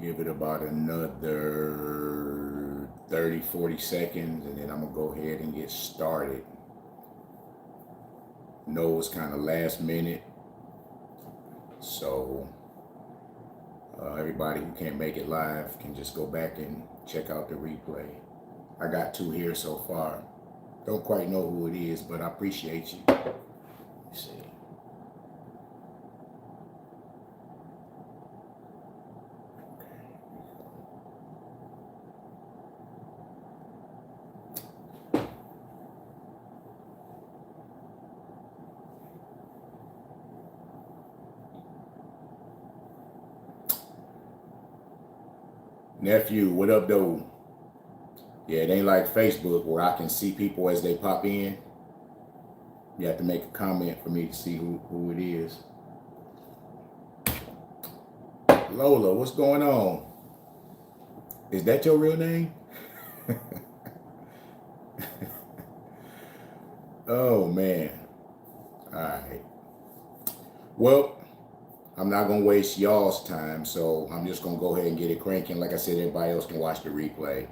Give it about another 30, 40 seconds, and then I'm going to go ahead and get started. Know it's kind of last minute, so everybody who can't make it live can just go back and check out the replay. I got two here so far. Don't quite know who it is, but I appreciate you. Let's see. Nephew, what up, though? Yeah, it ain't like Facebook where I can see people as they pop in. You have to make a comment for me to see who it is. Lola, what's going on? Is that your real name? Oh, man. All right. Well, I'm not going to waste y'all's time, so I'm just going to go ahead and get it cranking. Like I said, everybody else can watch the replay.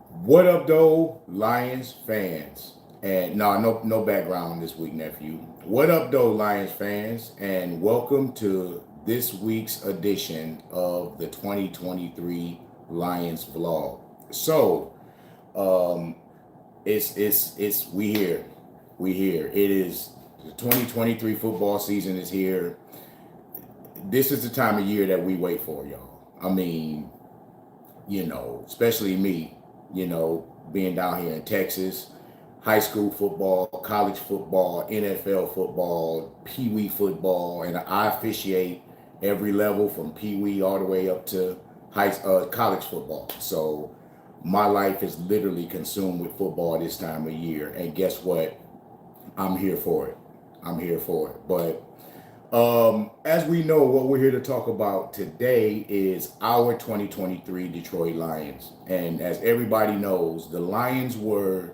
What up, though, Lions fans? And no background this week, nephew. What up, though, Lions fans? And welcome to this week's edition of the 2023 Lions vlog. So, we here. It is the 2023 football season is here. This is the time of year that we wait for, y'all. I mean, especially me, being down here in Texas, high school football, college football, NFL football, Pee Wee football, and I officiate every level from Pee Wee all the way up to college football. So my life is literally consumed with football this time of year. And guess what? I'm here for it. But as we know, what we're here to talk about today is our 2023 Detroit Lions. And as everybody knows, the Lions were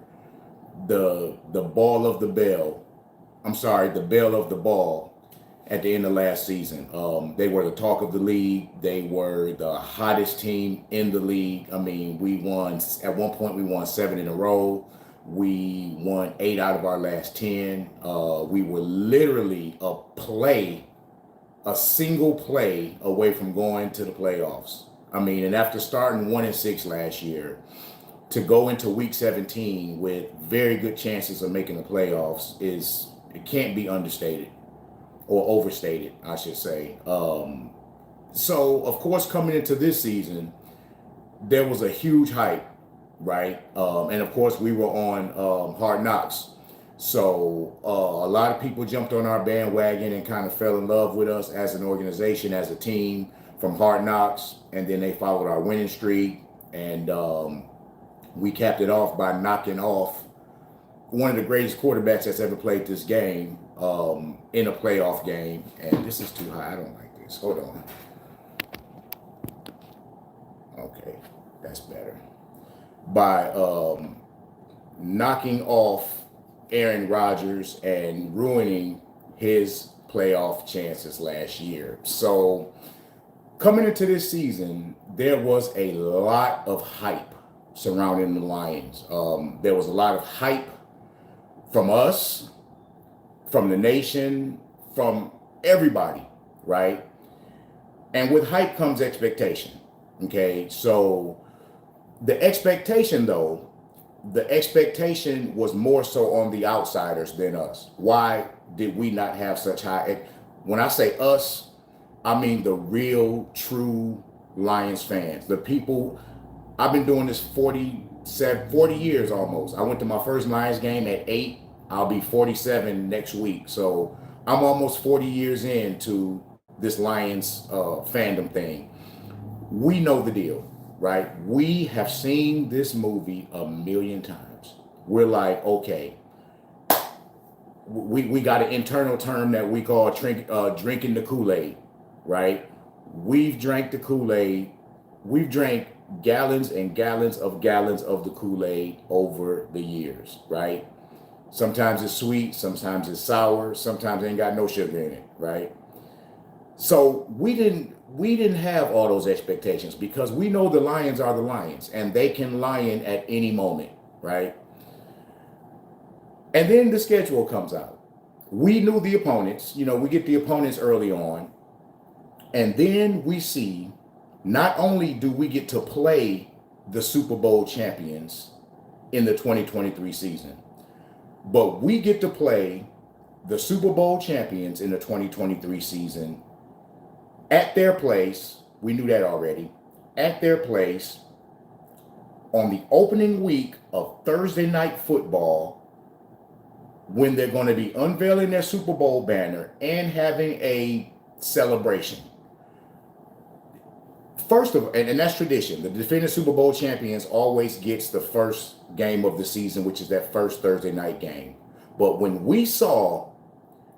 the ball of the bell. The bell of the ball at the end of last season. They were the talk of the league. They were the hottest team in the league. I mean, at one point we won 7 in a row. We won 8 out of our last 10. We were literally a single play away from going to the playoffs. I mean, and after starting 1-6 last year, to go into week 17 with very good chances of making the playoffs it can't be understated or overstated, I should say. So, of course, coming into this season, there was a huge hype, right? And of course, we were on Hard Knocks. So a lot of people jumped on our bandwagon and kind of fell in love with us as an organization, as a team from Hard Knocks. And then they followed our winning streak. And we capped it off by knocking off one of the greatest quarterbacks that's ever played this game in a playoff game. And this is too high. I don't like this. Hold on. Okay, that's better. By knocking off Aaron Rodgers and ruining his playoff chances last year. So coming into this season, there was a lot of hype surrounding the Lions. There was a lot of hype from us, from the nation, from everybody, right? And with hype comes expectation, okay? So the expectation was more so on the outsiders than us. Why did we not have such high? When I say us, I mean the real, true Lions fans. The people, I've been doing this 40 years almost. I went to my first Lions game at 8. I'll be 47 next week. So I'm almost 40 years into this Lions fandom thing. We know the deal. Right? We have seen this movie a million times. We're like, okay, we got an internal term that we call drinking the Kool-Aid, right? We've drank the Kool-Aid. We've drank gallons and gallons of the Kool-Aid over the years, right? Sometimes it's sweet, sometimes it's sour, sometimes it ain't got no sugar in it, right? So we didn't have all those expectations because we know the Lions are the Lions and they can lion at any moment, right? And then the schedule comes out. We knew the opponents, we get the opponents early on, and then we see not only do we get to play the Super Bowl champions in the 2023 season, but we get to play the Super Bowl champions in the 2023 season at their place. We knew that already. At their place on the opening week of Thursday Night Football, when they're going to be unveiling their Super Bowl banner and having a celebration. First of all, and that's tradition. The defending Super Bowl champions always gets the first game of the season, which is that first Thursday night game. But when we saw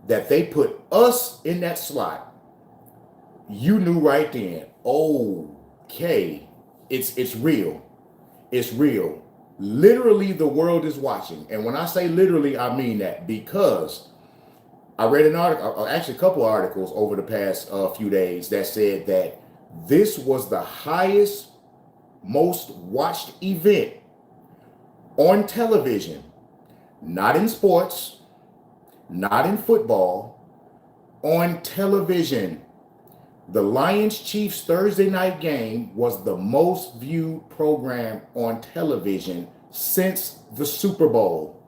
that they put us in that slot, you knew right then, okay, it's real. It's real. Literally, the world is watching. And when I say literally, I mean that, because I read an article, actually a couple of articles over the past few days that said that this was the highest, most watched event on television, not in sports, not in football, on television. The Lions Chiefs Thursday night game was the most viewed program on television since the Super Bowl.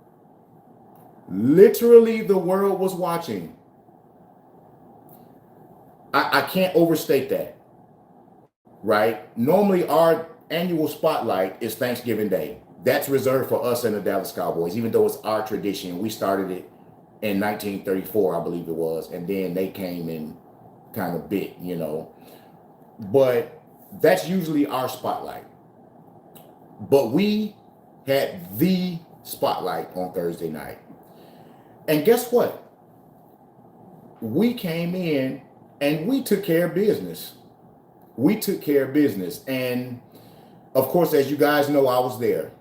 Literally, the world was watching. I can't overstate that, right? Normally, our annual spotlight is Thanksgiving Day. That's reserved for us and the Dallas Cowboys, even though it's our tradition. We started it in 1934, I believe it was, and then they came and kind of bit, but that's usually our spotlight. But we had the spotlight on Thursday night, and guess what? We came in and we took care of business. And of course, as you guys know, I was there.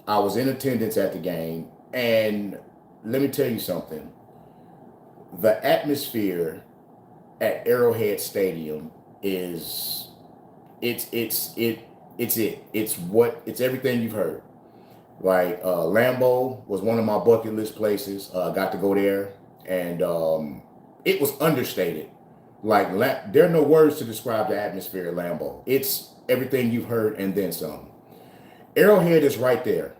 I was in attendance at the game, and let me tell you something. The atmosphere at Arrowhead Stadium it's everything you've heard. Right? Lambeau was one of my bucket list places. Got to go there, and it was understated. Like, there are no words to describe the atmosphere at Lambeau. It's everything you've heard and then some. Arrowhead is right there.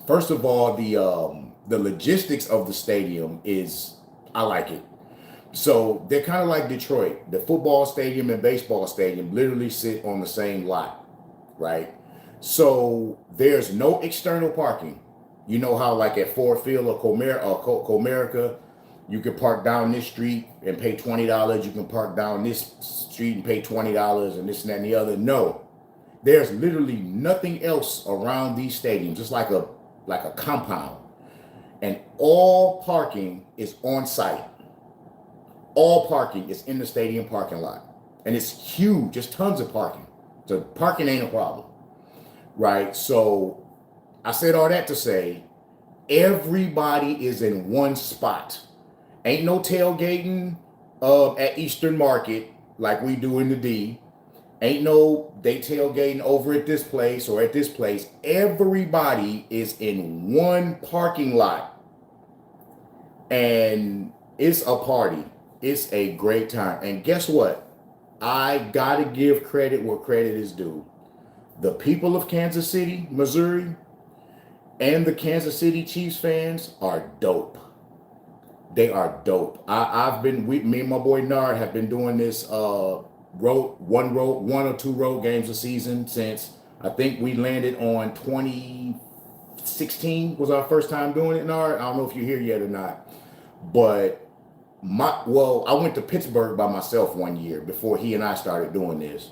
First of all, the logistics of the stadium I like it. So they're kind of like Detroit. The football stadium and baseball stadium literally sit on the same lot, right? So there's no external parking. You know how like at Ford Field or Comerica, you can park down this street and pay $20. You can park down this street and pay $20 and this and that and the other. No, there's literally nothing else around these stadiums. It's like a compound. And all parking is on site. All parking is in the stadium parking lot. And it's huge. There's tons of parking. So parking ain't a problem. Right? So I said all that to say everybody is in one spot. Ain't no tailgating at Eastern Market like we do in the D. Ain't no they tailgating over at this place or at this place. Everybody is in one parking lot. And it's a party. It's a great time. And guess what? I got to give credit where credit is due. The people of Kansas City, Missouri, and the Kansas City Chiefs fans are dope. They are dope. Me and my boy Nard have been doing this one or two road games a season since I think we landed on 2016 was our first time doing it, Nard. I don't know if you're here yet or not, but I went to Pittsburgh by myself one year before he and I started doing this.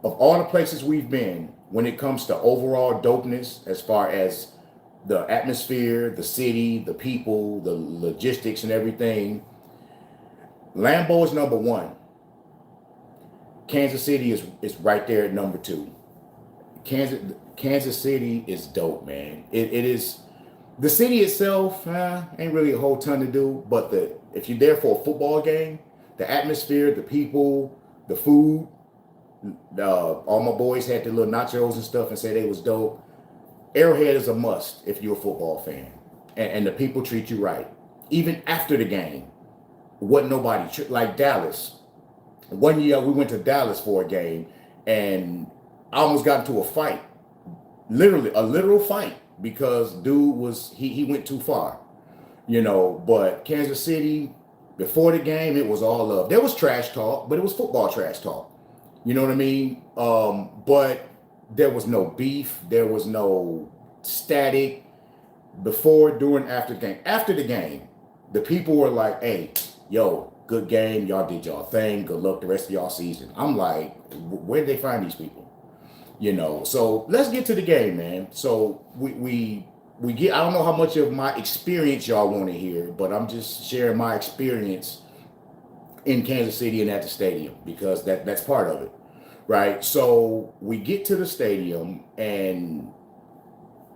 Of all the places we've been, when it comes to overall dopeness, as far as the atmosphere, the city, the people, the logistics and everything, Lambeau is number one. Kansas City is right there at number two. Kansas City is dope, man. It is. The city itself ain't really a whole ton to do, but if you're there for a football game, the atmosphere, the people, the food, all my boys had the little nachos and stuff and said they was dope. Arrowhead is a must if you're a football fan, and the people treat you right. Even after the game, wasn't nobody like Dallas. One year we went to Dallas for a game, and I almost got into a fight, literally a literal fight, because dude was he went too far, you know. But Kansas City, before the game, it was all love. There was trash talk, but it was football trash talk. You know what I mean? But there was no beef. There was no static before, during, after the game. After the game, the people were like, "Hey, yo, good game. Y'all did y'all thing. Good luck the rest of y'all season." I'm like, where did they find these people? You know. So let's get to the game, man. So we get. I don't know how much of my experience y'all want to hear, but I'm just sharing my experience in Kansas City and at the stadium, because that's part of it, right? So we get to the stadium, and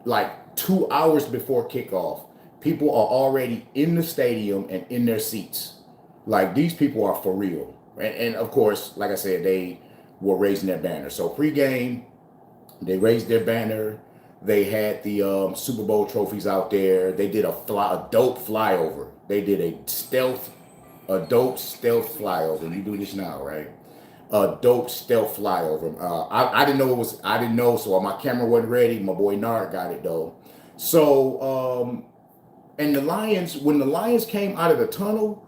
like 2 hours before kickoff, people are already in the stadium and in their seats. Like, these people are for real. And of course, like I said, they were raising their banner. So pregame, they raised their banner. They had the Super Bowl trophies out there. They did a dope flyover. They did a dope stealth flyover. You do this now, right? A dope stealth flyover. I didn't know it was. I didn't know, so my camera wasn't ready. My boy Nard got it though. So and the Lions, when the Lions came out of the tunnel,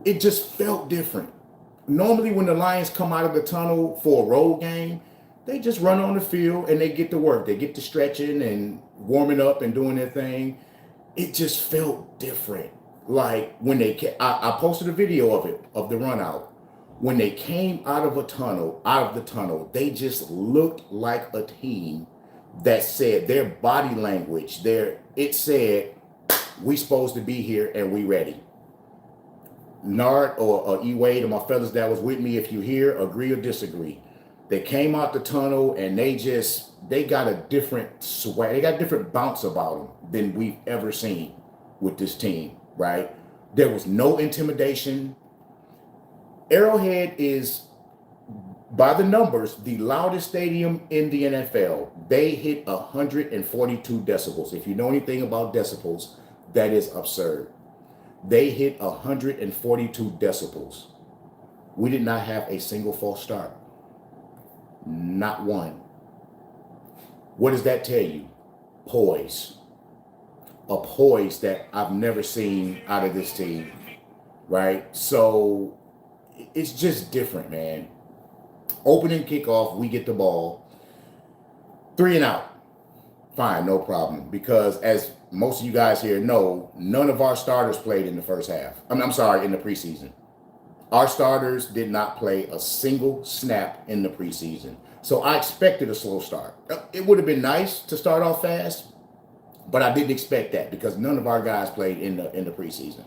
it just felt different. Normally, when the Lions come out of the tunnel for a road game, they just run on the field and they get to work. They get to stretching and warming up and doing their thing. It just felt different. Like when I posted a video of it, of the run out. When they came out of the tunnel, they just looked like a team that said, their body language, it said, we supposed to be here and we ready. Nard or E-Wade and my fellas that was with me, if you hear, agree or disagree. They came out the tunnel and they got a different swag. They got a different bounce about them than we've ever seen with this team, right? There was no intimidation. Arrowhead is, by the numbers, the loudest stadium in the NFL. They hit 142 decibels. If you know anything about decibels, that is absurd. They hit 142 decibels. We did not have a single false start. Not one. What does that tell you? Poise. A poise that I've never seen out of this team, right? So it's just different, man. Opening kickoff, we get the ball. 3 and out. Fine, no problem. Because as most of you guys here know, none of our starters played in the first half. I'm sorry, in the preseason. Our starters did not play a single snap in the preseason. So I expected a slow start. It would have been nice to start off fast, but I didn't expect that because none of our guys played in the preseason.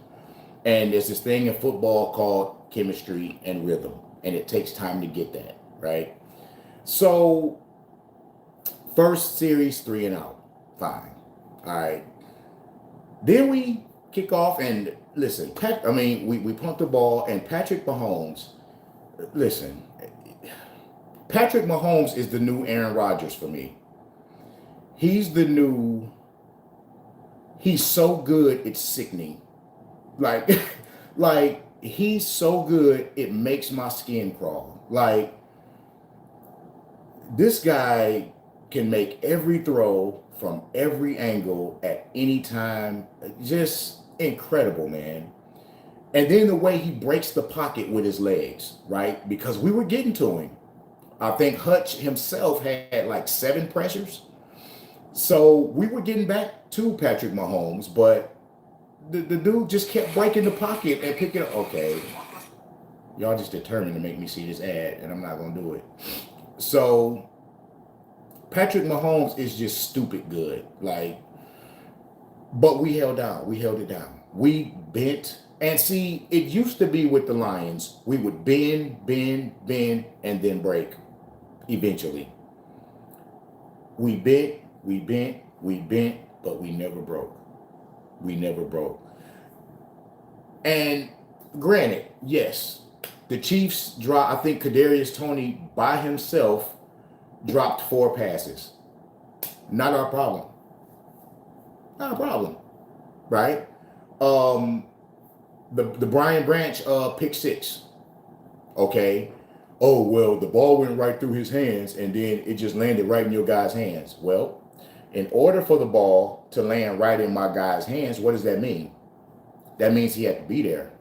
And there's this thing in football called chemistry and rhythm, and it takes time to get that, right? So first series, 3 and out. Fine. All right. Then we kick off, and listen, we pumped the ball, and Patrick Mahomes, listen, Patrick Mahomes is the new Aaron Rodgers for me. He's so good, it's sickening. Like he's so good, it makes my skin crawl. Like, this guy can make every throw from every angle at any time. Just incredible, man. And then the way he breaks the pocket with his legs, right? Because we were getting to him. I think Hutch himself had like 7 pressures. So we were getting back to Patrick Mahomes, but the dude just kept breaking the pocket and picking up. Okay, y'all just determined to make me see this ad, and I'm not going to do it. So Patrick Mahomes is just stupid good. Like, but we held down. We held it down. We bent. And see, it used to be with the Lions, we would bend, and then break eventually. We bent, but we never broke. We never broke. And granted, yes, the Chiefs drop. I think Kadarius Toney by himself dropped 4 passes. Not our problem. Not a problem, right? Um, the Brian Branch pick six. Okay. Oh well, the ball went right through his hands and then it just landed right in your guy's hands. Well, in order for the ball to land right in my guy's hands, what does that mean? That means he had to be there.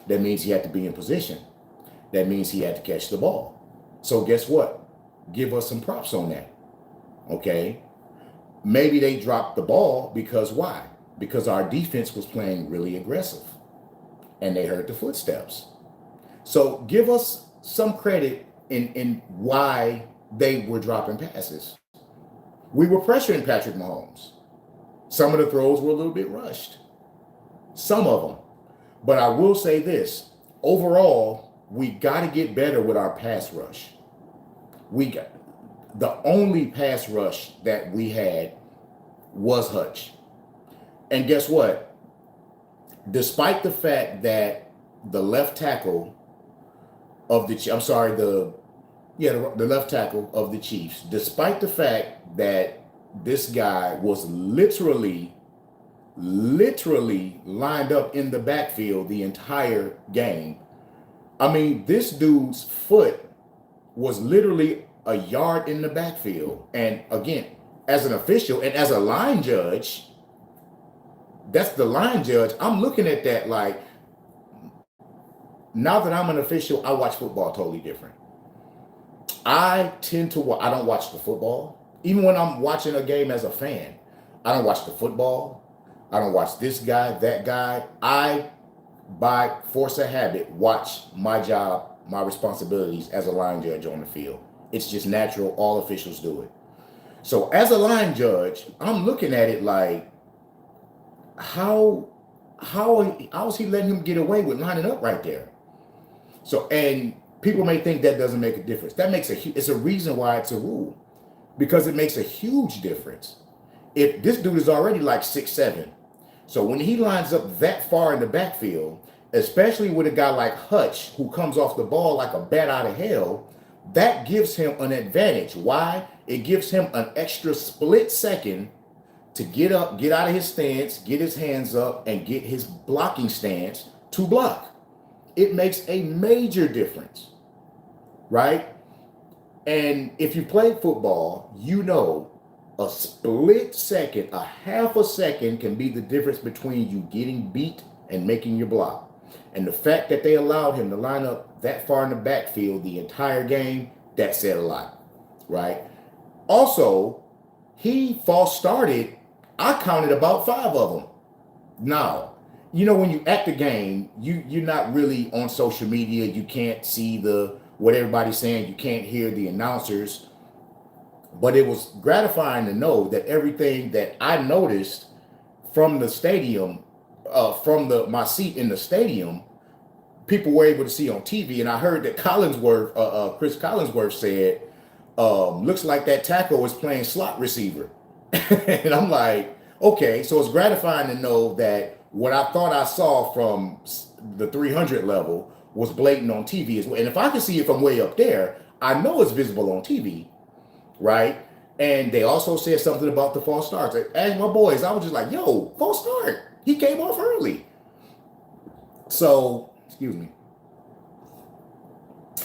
That means he had to be in position. That means he had to catch the ball. So guess what? Give us some props on that. Okay. Maybe they dropped the ball because why? Because our defense was playing really aggressive and they heard the footsteps. So give us some credit in why they were dropping passes. We were pressuring Patrick Mahomes. Some of the throws were a little bit rushed. Some of them. But I will say this. Overall, we got to get better with our pass rush. The only pass rush that we had was Hutch. And guess what? Despite the fact that the left tackle of the left tackle of the Chiefs, despite the fact that this guy was literally lined up in the backfield the entire game. I mean, this dude's foot was literally a yard in the backfield. And again, as an official and as a line judge, that's the line judge. I'm looking at that like, now that I'm an official, I watch football totally different. I don't watch the football. Even when I'm watching a game as a fan, I don't watch the football. I don't watch this guy, that guy. I, by force of habit, watch my job, my responsibilities as a line judge on the field. It's just natural. All officials do it. So as a line judge, I'm looking at it like, how is he letting him get away with lining up right there? So, and people may think that doesn't make a difference. It's a reason why it's a rule, because it makes a huge difference. If this dude is already like 6'7", so when he lines up that far in the backfield, especially with a guy like Hutch who comes off the ball like a bat out of hell, that gives him an advantage. Why? It gives him an extra split second to get up, get out of his stance, get his hands up, and get his blocking stance to block. It makes a major difference, right? And if you play football, you know a split second, a half a second can be the difference between you getting beat and making your block. And the fact that they allowed him to line up that far in the backfield the entire game, that said a lot, right? Also, he false started, I counted about 5 of them. Now, you know, when you act the game, you're not really on social media. You can't see what everybody's saying. You can't hear the announcers. But it was gratifying to know that everything that I noticed from the stadium, my seat in the stadium, people were able to see on TV. And I heard that Chris Collinsworth said, looks like that tackle is playing slot receiver. And I'm like, okay, so it's gratifying to know that what I thought I saw from the 300 level was blatant on TV as well. And if I can see it from way up there, I know it's visible on TV, right? And they also said something about the false starts. As my boys, I was just like, yo, false start. He came off early. So, excuse me.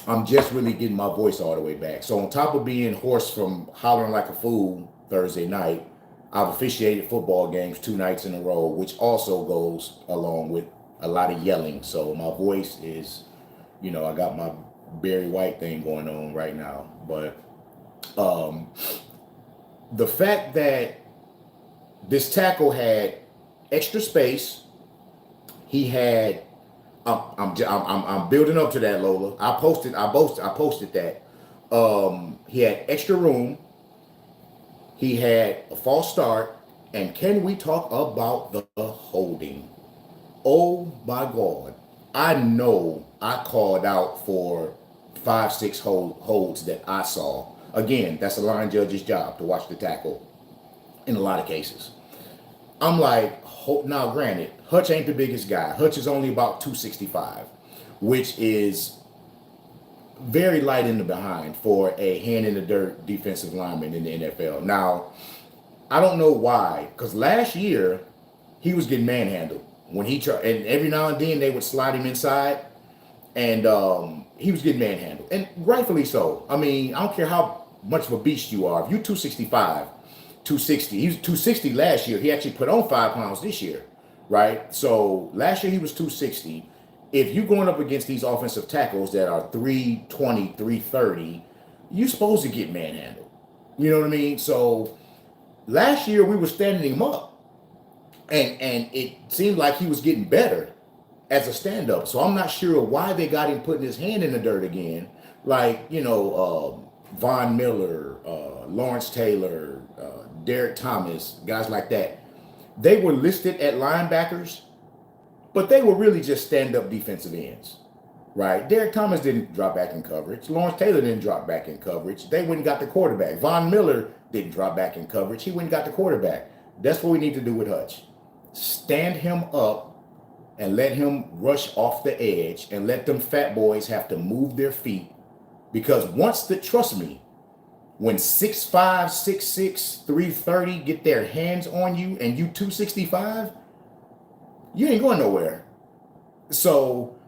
I'm just really getting my voice all the way back. So on top of being hoarse from hollering like a fool Thursday night, I've officiated football games 2 nights in a row, which also goes along with a lot of yelling. So my voice is, I got my Barry White thing going on right now. But the fact that this tackle had extra space, he had. I'm building up to that, Lola. I posted that. He had extra room. He had a false start. And can we talk about the holding? Oh my God. I know I called out for 5-6 holds that I saw. Again, that's a line judge's job to watch the tackle in a lot of cases. I'm like, Now, granted, Hutch ain't the biggest guy. Hutch is only about 265, which is very light in the behind for a hand in the dirt defensive lineman in the NFL. Now, I don't know why, because last year he was getting manhandled when he tried, and every now and then they would slide him inside, and he was getting manhandled, and rightfully so. I mean, I don't care how much of a beast you are. If you're 265, 260, he was 260 last year. He actually put on 5 pounds this year, right? So last year he was 260. If you're going up against these offensive tackles that are 320, 330, you're supposed to get manhandled. You know what I mean? So last year we were standing him up, and it seemed like he was getting better as a stand-up. So I'm not sure why they got him putting his hand in the dirt again. Like, Von Miller, Lawrence Taylor, Derek Thomas, guys like that. They were listed at linebackers, but they were really just stand-up defensive ends, right? Derek Thomas didn't drop back in coverage. Lawrence Taylor didn't drop back in coverage. They went and got the quarterback. Von Miller didn't drop back in coverage. He went and got the quarterback. That's what we need to do with Hutch. Stand him up and let him rush off the edge and let them fat boys have to move their feet. Because trust me, when 6'5", 6'6", 330 get their hands on you and you 265, you ain't going nowhere. So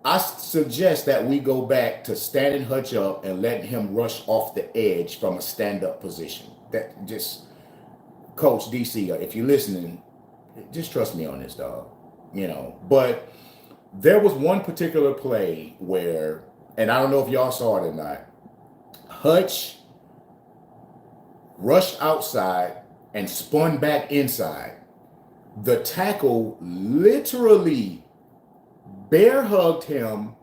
I suggest that we go back to standing Hutch up and letting him rush off the edge from a stand-up position. That just, Coach DC, if you're listening, just trust me on this, dog. But there was one particular play where, and I don't know if y'all saw it or not, Hutch rushed outside and spun back inside. The tackle literally bear hugged him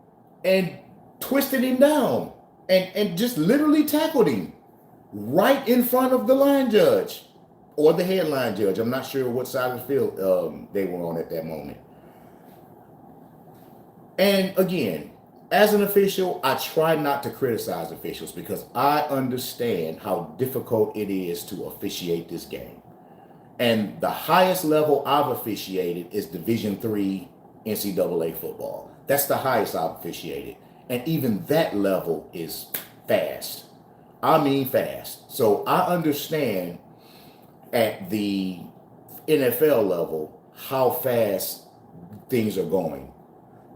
and twisted him down and just literally tackled him right in front of the line judge or the head line judge. I'm not sure what side of the field they were on at that moment. And again, as an official, I try not to criticize officials because I understand how difficult it is to officiate this game. And the highest level I've officiated is Division III NCAA football. That's the highest I've officiated. And even that level is fast. I mean fast. So I understand at the NFL level how fast things are going.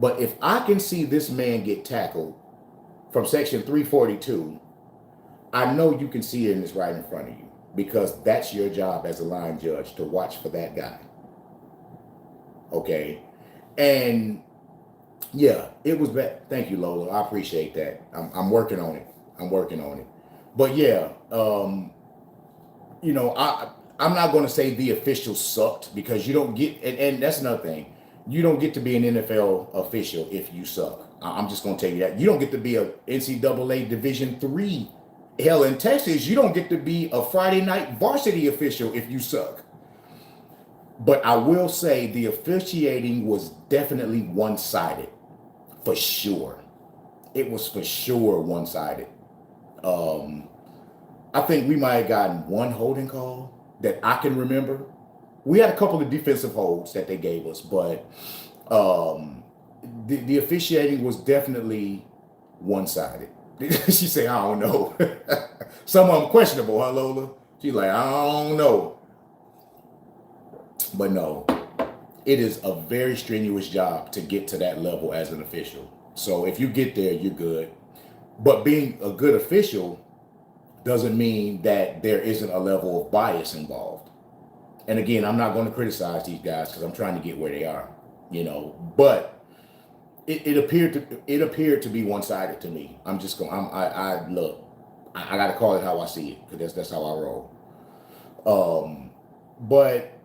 But if I can see this man get tackled from section 342, I know you can see it and it's right in front of you, because that's your job as a line judge, to watch for that guy. Okay? And yeah, it was bad. Thank you, Lola. I appreciate that. I'm working on it. But yeah, I'm not going to say the officials sucked, because you don't get, and that's another thing. You don't get to be an NFL official if you suck. I'm just going to tell you that. You don't get to be a NCAA Division III. Hell, in Texas, you don't get to be a Friday night varsity official if you suck. But I will say the officiating was definitely one-sided, for sure. It was for sure one-sided. I think we might have gotten one holding call that I can remember. We had a couple of defensive holds that they gave us, but the officiating was definitely one-sided. She said, I don't know. Some of them questionable, huh, Lola? She's like, I don't know. But no, it is a very strenuous job to get to that level as an official. So if you get there, you're good. But being a good official doesn't mean that there isn't a level of bias involved. And again, I'm not going to criticize these guys because I'm trying to get where they are, but it appeared to be one-sided to me. I'm just going, I got to call it how I see it, because that's how I roll. But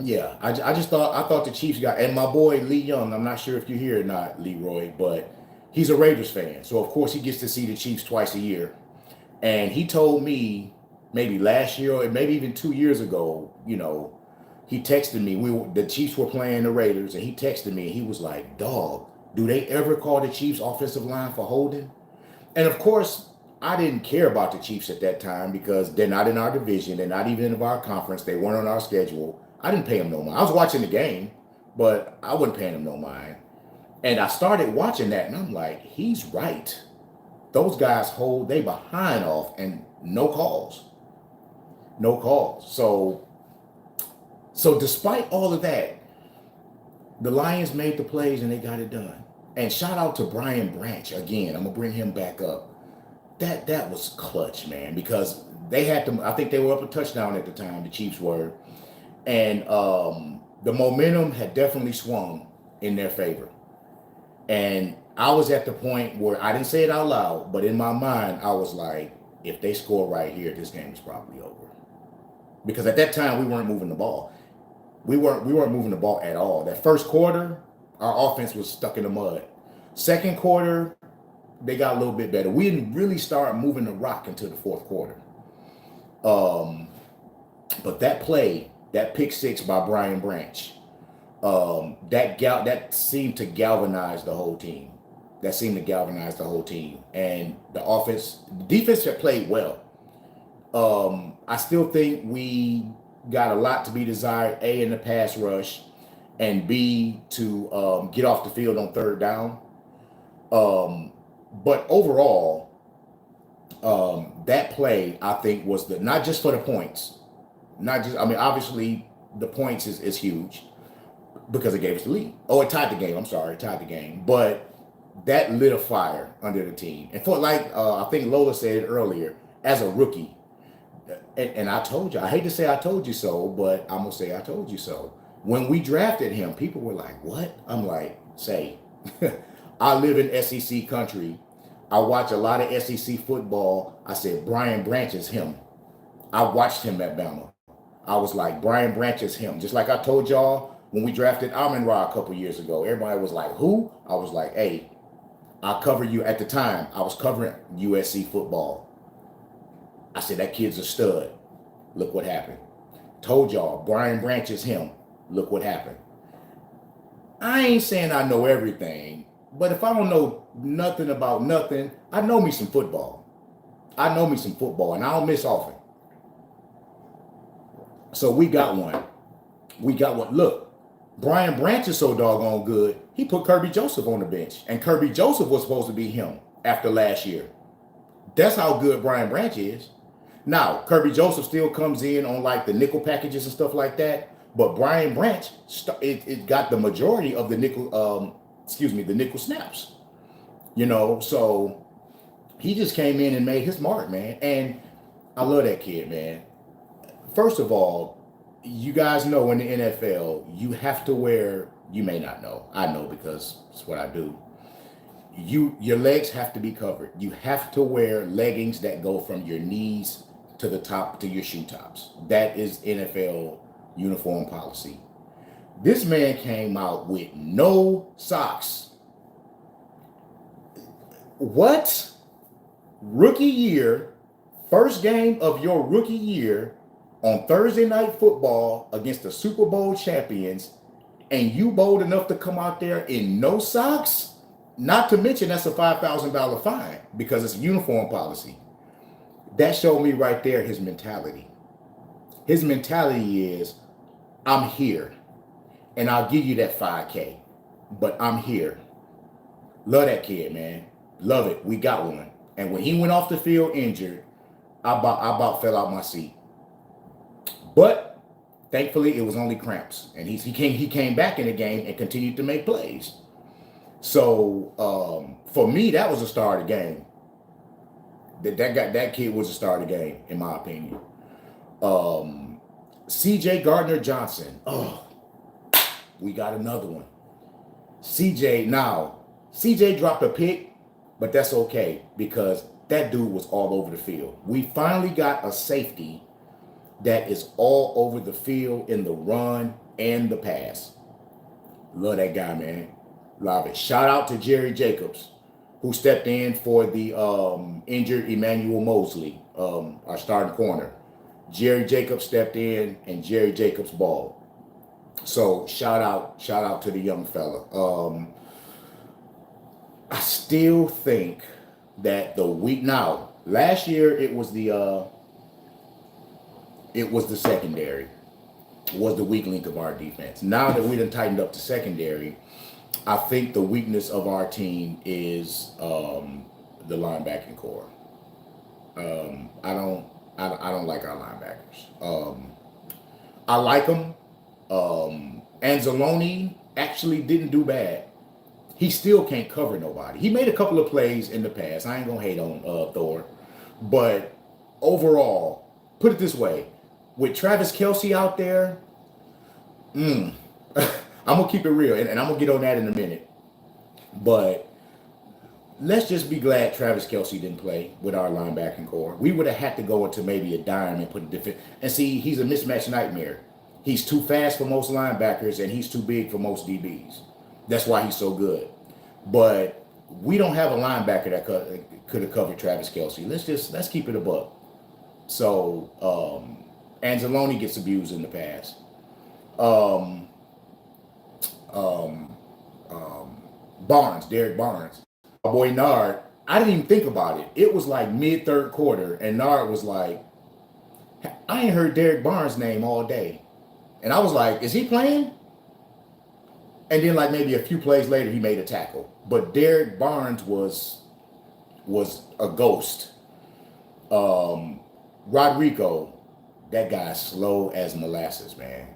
yeah, I thought the Chiefs got, and my boy Lee Young, I'm not sure if you're here or not, Leroy, but he's a Raiders fan. So of course he gets to see the Chiefs twice a year. And he told me, maybe last year or maybe even 2 years ago, he texted me. The Chiefs were playing the Raiders, and he texted me, and he was like, dog, do they ever call the Chiefs offensive line for holding? And of course, I didn't care about the Chiefs at that time because they're not in our division. They're not even in our conference. They weren't on our schedule. I didn't pay him no mind. I was watching the game, but I wasn't paying him no mind. And I started watching that, and I'm like, he's right. Those guys hold they behind off, and no calls, no calls. So despite all of that, the Lions made the plays and they got it done. And shout out to Brian Branch again. I'm gonna bring him back up. That was clutch, man, because they had to. I think they were up a touchdown at the time. The Chiefs were, and the momentum had definitely swung in their favor. And I was at the point where I didn't say it out loud, but in my mind, I was like, if they score right here, this game is probably over. Because at that time, we weren't moving the ball. We weren't moving the ball at all. That first quarter, our offense was stuck in the mud. Second quarter, they got a little bit better. We didn't really start moving the rock until the fourth quarter. But that play, that pick six by Brian Branch, that seemed to galvanize the whole team. And the defense had played well. I still think we got a lot to be desired, A, in the pass rush, and B, to get off the field on third down. But overall, that play, I think, was not just for the points. Obviously, the points is huge because it gave us the lead. Oh, it tied the game. I'm sorry, it tied the game. But that lit a fire under the team. And for I think Lola said it earlier, as a rookie, and I told you, I hate to say I told you so, but I'm going to say I told you so. When we drafted him, people were like, what? I'm like, say, I live in SEC country. I watch a lot of SEC football. I said, Brian Branch is him. I watched him at Bama. I was like, Brian Branch is him. Just like I told y'all when we drafted Amon-Ra a couple years ago. Everybody was like, who? I was like, hey, I cover you at the time. I was covering USC football. I said, that kid's a stud. Look what happened. Told y'all, Brian Branch is him. Look what happened. I ain't saying I know everything, but if I don't know nothing about nothing, I know me some football. And I don't miss often. So we got one. Look, Brian Branch is so doggone good, he put Kirby Joseph on the bench. And Kirby Joseph was supposed to be him after last year. That's how good Brian Branch is. Now, Kirby Joseph still comes in on like the nickel packages and stuff like that. But Brian Branch, it got the majority of the nickel snaps. So he just came in and made his mark, man. And I love that kid, man. First of all, you guys know in the NFL, you have to wear, you may not know, I know because it's what I do. Your legs have to be covered. You have to wear leggings that go from your knees to the top to your shoe tops. That is NFL uniform policy. This man came out with no socks. What? Rookie year, first game of your rookie year on Thursday Night Football against the Super Bowl champions, and you bold enough to come out there in no socks? Not to mention that's a $5,000 fine because it's a uniform policy. That showed me right there his mentality. His mentality is, I'm here, and I'll give you that $5K, but I'm here. Love that kid, man. Love it. We got one. And when he went off the field injured, I about fell out my seat. But thankfully, it was only cramps, and he came back in the game and continued to make plays. So for me, that was a star of the game. That kid was a star of the game, in my opinion. C.J. Gardner-Johnson. Oh, we got another one. C.J. dropped a pick, but that's okay because that dude was all over the field. We finally got a safety that is all over the field in the run and the pass. Love that guy, man. Love it. Shout out to Jerry Jacobs, who stepped in for the injured Emmanuel Mosley, our starting corner. Jerry Jacobs stepped in, and Jerry Jacobs balled. So shout out to the young fella. I still think that last year it was the secondary. was the weak link of our defense. Now that we done tightened up the secondary, I think the weakness of our team is the linebacking core. I don't like our linebackers. I like them. Anzalone actually didn't do bad. He still can't cover nobody. He made a couple of plays in the past. I ain't gonna hate on Thor, but overall, put it this way: with Travis Kelce out there, I'm gonna keep it real, and I'm gonna get on that in a minute. But let's just be glad Travis Kelce didn't play with our linebacking core. We would have had to go into maybe a dime and put a defense. And see, he's a mismatch nightmare. He's too fast for most linebackers, and he's too big for most DBs. That's why he's so good. But we don't have a linebacker that could have covered Travis Kelce. Let's keep it a buck. So Anzalone gets abused in the past. Barnes, Derek Barnes. My boy Nard, I didn't even think about it. It was like mid-third quarter, and Nard was like, I ain't heard Derek Barnes' name all day. And I was like, is he playing? And then like maybe a few plays later, he made a tackle. But Derek Barnes was a ghost. Rodrigo, that guy's slow as molasses, man.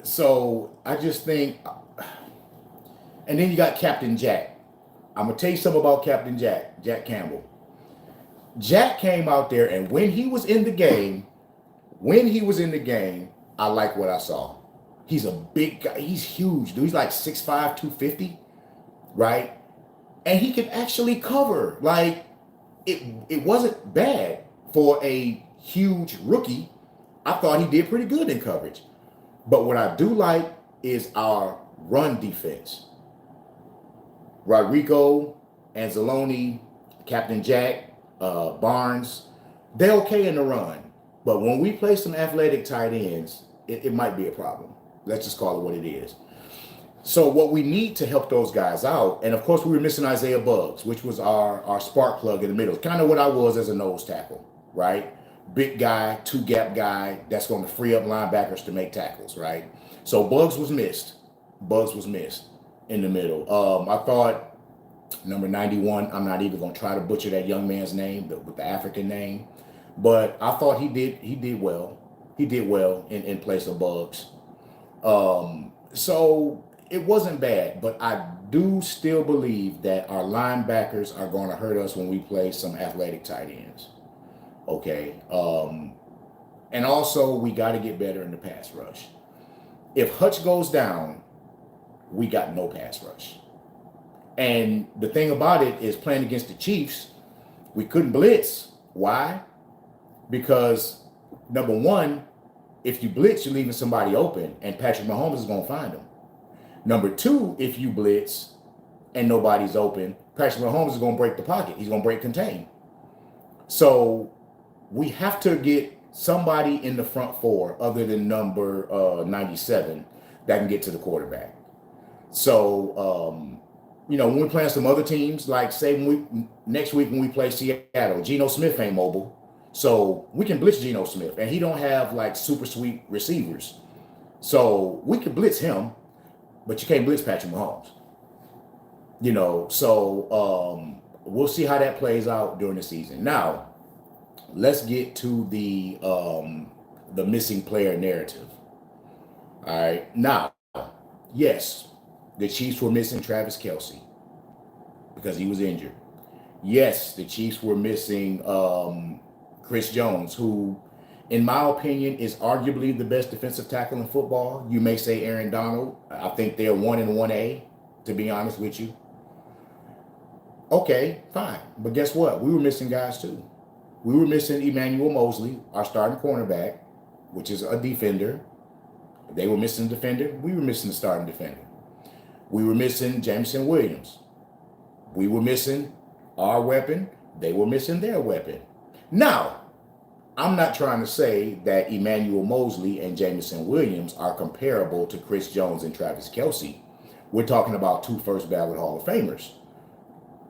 So I just think, and then you got Captain Jack. I'm gonna tell you something about Captain Jack Campbell. Jack came out there, and when he was in the game, I like what I saw. He's a big guy. He's huge, dude. He's like 6'5", 250, right? And he can actually cover. Like, it wasn't bad for a huge rookie. I thought he did pretty good in coverage. But what I do like is our run defense. Rodrigo, Anzalone, Captain Jack, Barnes, they're okay in the run. But when we play some athletic tight ends, it might be a problem. Let's just call it what it is. So what we need to help those guys out, and of course we were missing Isaiah Buggs, which was our spark plug in the middle. Kind of what I was as a nose tackle, right? Big guy, two-gap guy that's going to free up linebackers to make tackles, right? So Buggs was missed. In the middle. I thought number 91, I'm not even going to try to butcher that young man's name with the African name, but I thought he did well. He did well in place of Buggs. So it wasn't bad, but I do still believe that our linebackers are going to hurt us when we play some athletic tight ends. Okay. And also we got to get better in the pass rush. If Hutch goes down, we got no pass rush. And the thing about it is, playing against the Chiefs, we couldn't blitz. Why? Because number one, if you blitz, you're leaving somebody open, and Patrick Mahomes is going to find them. Number two, if you blitz and nobody's open, Patrick Mahomes is going to break the pocket. He's going to break contain. So we have to get somebody in the front four other than number 97 that can get to the quarterback. So, when we're playing some other teams, like say next week when we play Seattle, Geno Smith ain't mobile. So we can blitz Geno Smith, and he don't have like super sweet receivers. So we can blitz him, but you can't blitz Patrick Mahomes. So we'll see how that plays out during the season. Now, let's get to the missing player narrative. All right. Now, yes, the Chiefs were missing Travis Kelce because he was injured. Yes, the Chiefs were missing Chris Jones, who, in my opinion, is arguably the best defensive tackle in football. You may say Aaron Donald. I think they're 1 and 1A, to be honest with you. Okay, fine. But guess what? We were missing guys too. We were missing Emmanuel Mosley, our starting cornerback, which is a defender. They were missing a defender. We were missing the starting defender. We were missing Jameson Williams. We were missing our weapon. They were missing their weapon. Now, I'm not trying to say that Emmanuel Mosley and Jameson Williams are comparable to Chris Jones and Travis Kelce. We're talking about 2 first ballot Hall of Famers.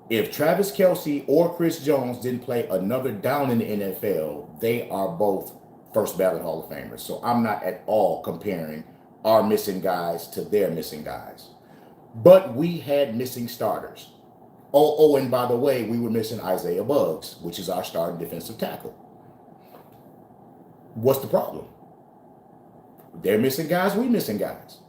If Travis Kelce or Chris Jones didn't play another down in the NFL, they are both first ballot Hall of Famers. So I'm not at all comparing our missing guys to their missing guys. But we had missing starters. Oh, and by the way, we were missing Isaiah Buggs, which is our starting defensive tackle. What's the problem? They're missing guys, we missing guys.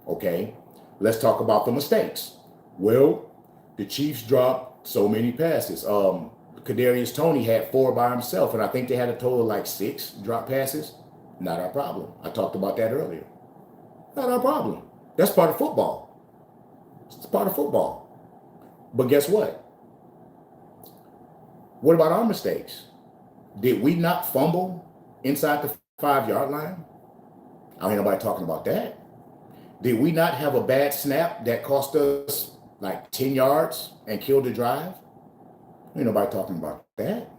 Okay, let's talk about the mistakes. Well, the Chiefs dropped so many passes. Kadarius Toney had 4 by himself, and I think they had a total of like 6 drop passes. Not our problem. I talked about that earlier. Not our problem. That's part of football. It's part of football. But guess what? What about our mistakes? Did we not fumble inside the 5-yard line? I ain't nobody talking about that. Did we not have a bad snap that cost us like 10 yards and killed the drive? Ain't nobody talking about that.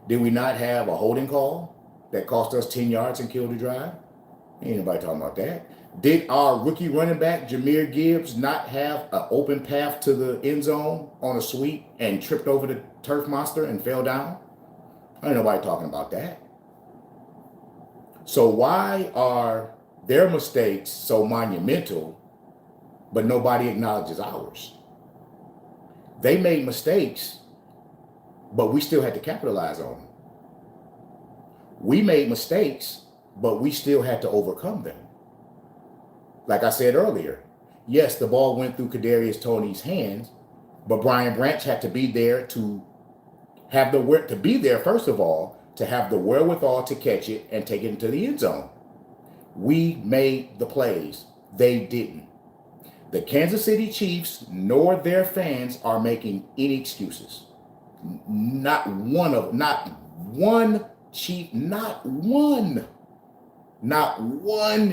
Did we not have a holding call that cost us 10 yards and killed the drive? Ain't nobody talking about that. Did our rookie running back, Jahmyr Gibbs, not have an open path to the end zone on a sweep and tripped over the turf monster and fell down? Ain't nobody talking about that. So why are their mistakes so monumental, but nobody acknowledges ours? They made mistakes, but we still had to capitalize on them. We made mistakes, but we still had to overcome them. Like I said earlier, yes, the ball went through Kadarius Toney's hands, but Brian Branch had to be there to have first of all, to have the wherewithal to catch it and take it into the end zone. We made the plays. They didn't. The Kansas City Chiefs nor their fans are making any excuses. Not one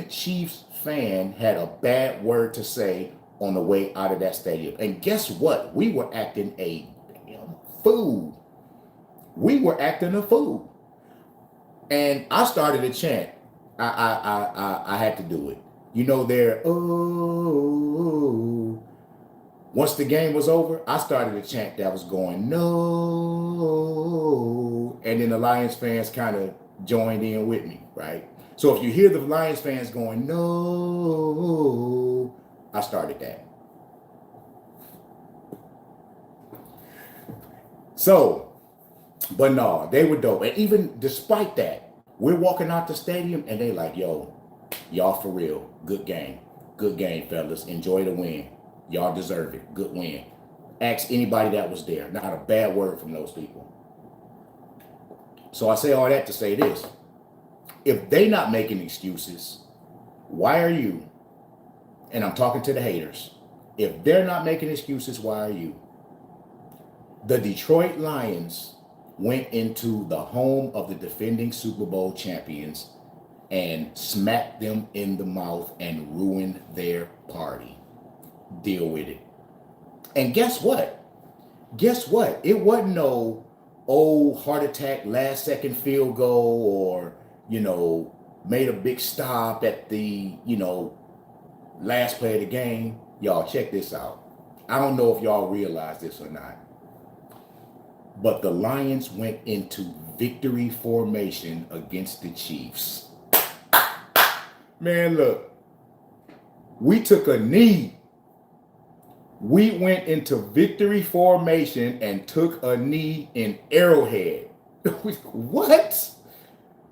Chiefs fan had a bad word to say on the way out of that stadium. And guess what? We were acting a damn fool. We were acting a fool. And I started a chant. I had to do it. You know, once the game was over, I started a chant that was going, no. And then the Lions fans kind of joined in with me, right? So if you hear the Lions fans going, no, I started that. So, but no, they were dope. And even despite that, we're walking out the stadium and they like, yo, y'all for real. Good game. Good game, fellas. Enjoy the win. Y'all deserve it. Good win. Ask anybody that was there. Not a bad word from those people. So I say all that to say this. If they not making excuses, why are you? And I'm talking to the haters. If they're not making excuses, why are you? The Detroit Lions went into the home of the defending Super Bowl champions and smacked them in the mouth and ruined their party. Deal with it. And guess what? It wasn't no heart attack, last second field goal, or, made a big stop at the, last play of the game. Y'all check this out. I don't know if y'all realize this or not, but the Lions went into victory formation against the Chiefs. Man, look, we took a knee. We went into victory formation and took a knee in Arrowhead. What?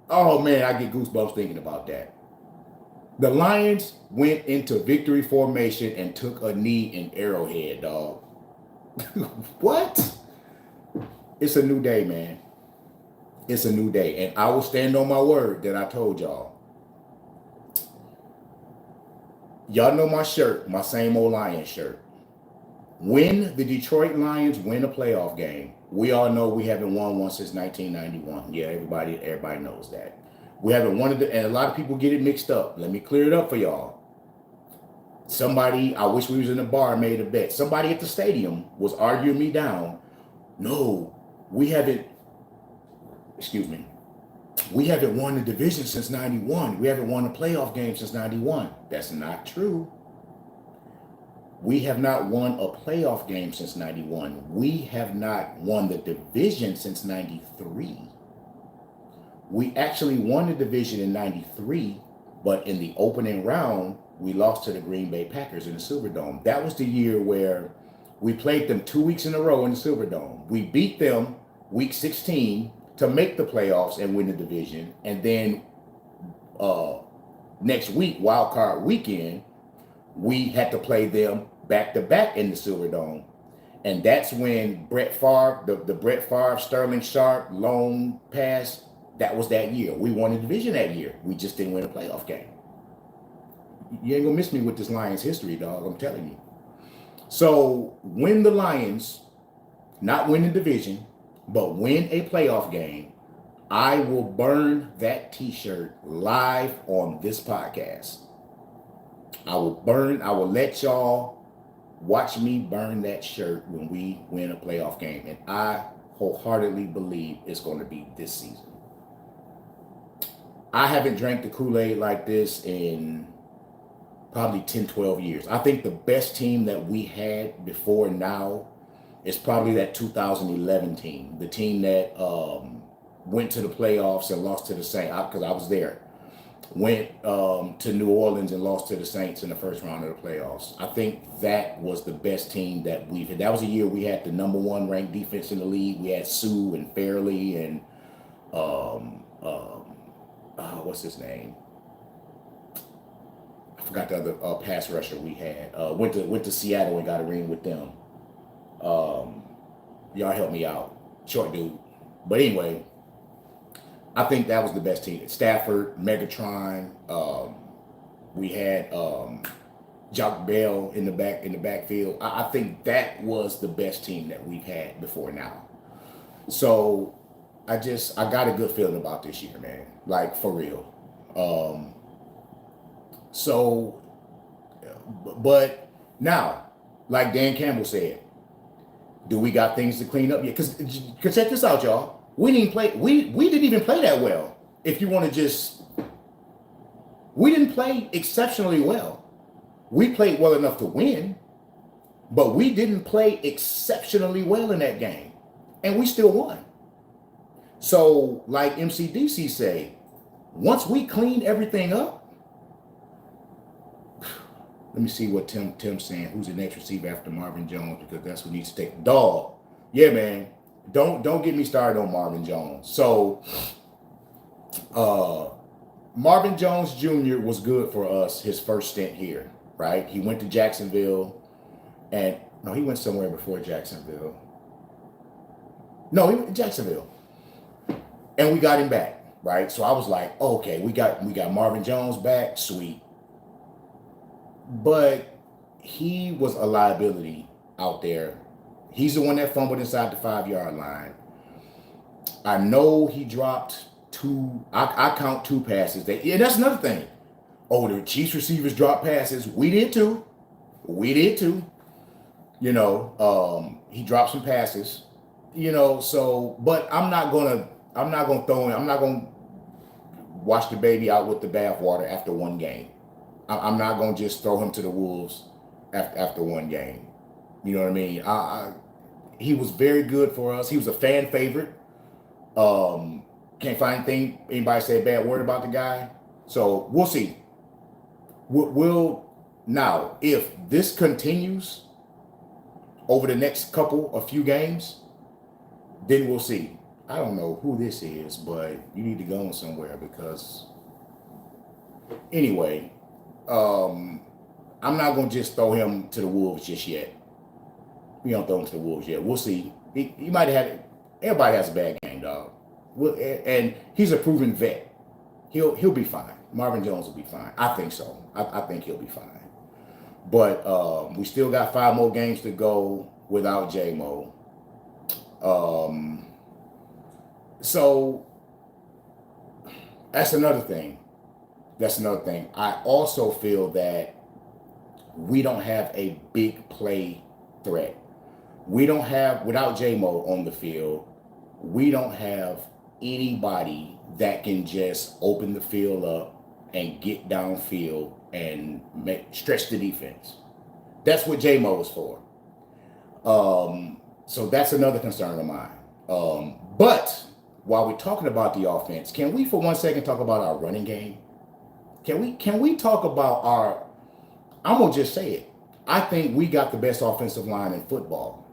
Oh man, I get goosebumps thinking about that. The Lions went into victory formation and took a knee in Arrowhead, dog. What? It's a new day, man. It's a new day. And I will stand on my word that I told y'all. Y'all know my shirt, my same old Lions shirt. When the Detroit Lions win a playoff game, we all know we haven't won one since 1991. Yeah, everybody knows that. We haven't won it, and a lot of people get it mixed up. Let me clear it up for y'all. Somebody, I wish we was in a bar, made a bet. Somebody at the stadium was arguing me down. No, we haven't won the division since 91. We haven't won a playoff game since 91. That's not true. We have not won a playoff game since 91. We have not won the division since 93. We actually won the division in '93, but in the opening round, we lost to the Green Bay Packers in the Silverdome. That was the year where we played them 2 weeks in a row in the Silverdome. We beat them week 16 to make the playoffs and win the division. And then next week, wild card weekend, we had to play them back to back in the Silverdome. And that's when Brett Favre, the Brett Favre, Sterling Sharp lone pass, that was that year. We won the division that year. We just didn't win a playoff game. You ain't gonna miss me with this Lions history, dog. I'm telling you. So when the Lions not win the division, but win a playoff game, I will burn that t-shirt live on this podcast. I will let y'all watch me burn that shirt when we win a playoff game. And I wholeheartedly believe it's going to be this season. I haven't drank the Kool-Aid like this in probably 10, 12 years. I think the best team that we had before now is probably that 2011 team. The team that went to the playoffs and lost to the Saints, because I was there. Went to New Orleans and lost to the Saints in the first round of the playoffs. I think that was the best team that we've had. That was a year we had the number one ranked defense in the league. We had Sue and Fairley and what's his name? I forgot the other pass rusher we had. Went to Seattle and got a ring with them. Y'all help me out. Short dude. But anyway, I think that was the best team. Stafford, Megatron. We had Jock Bell in the backfield. I think that was the best team that we've had before now. So I got a good feeling about this year, man. Like, for real. But now, like Dan Campbell said, do we got things to clean up? Yeah, because check this out, y'all. We didn't even play that well. If you want to we didn't play exceptionally well. We played well enough to win, but we didn't play exceptionally well in that game, and we still won. So, like MCDC say, once we cleaned everything up, let me see what Tim's saying. Who's the next receiver after Marvin Jones? Because that's who needs to take the dog. Yeah, man. Don't get me started on Marvin Jones. So, Marvin Jones Jr. was good for us his first stint here, right? He went to Jacksonville, and no, he went somewhere before Jacksonville. No, he went to Jacksonville, and we got him back, right? So I was like, oh, okay, we got Marvin Jones back, sweet. But he was a liability out there. He's the one that fumbled inside the 5-yard line. I know he dropped two. I count 2 passes. Yeah, that's another thing. Oh, the Chiefs receivers dropped passes. We did too. You know, he dropped some passes. You know, so but I'm not gonna wash the baby out with the bathwater after one game. I'm not gonna just throw him to the wolves after one game. You know what I mean? He was very good for us. He was a fan favorite. Can't find anybody say a bad word about the guy. So we'll see. We'll now, if this continues over the next a few games, then we'll see. I don't know who this is, but you need to go somewhere because anyway, I'm not gonna just throw him to the wolves just yet. We don't throw him to the wolves yet. We'll see. He might have had it. Everybody has a bad game, dog. And he's a proven vet. He'll be fine. Marvin Jones will be fine. I think so. I think he'll be fine. But we still got 5 more games to go without J-Mo. So that's another thing. I also feel that we don't have a big play threat. We don't have, without J-Mo on the field, we don't have anybody that can just open the field up and get downfield and stretch the defense. That's what J-Mo is for. So that's another concern of mine. But while we're talking about the offense, can we for 1 second talk about our running game? Can we talk about our? I'm gonna just say it. I think we got the best offensive line in football.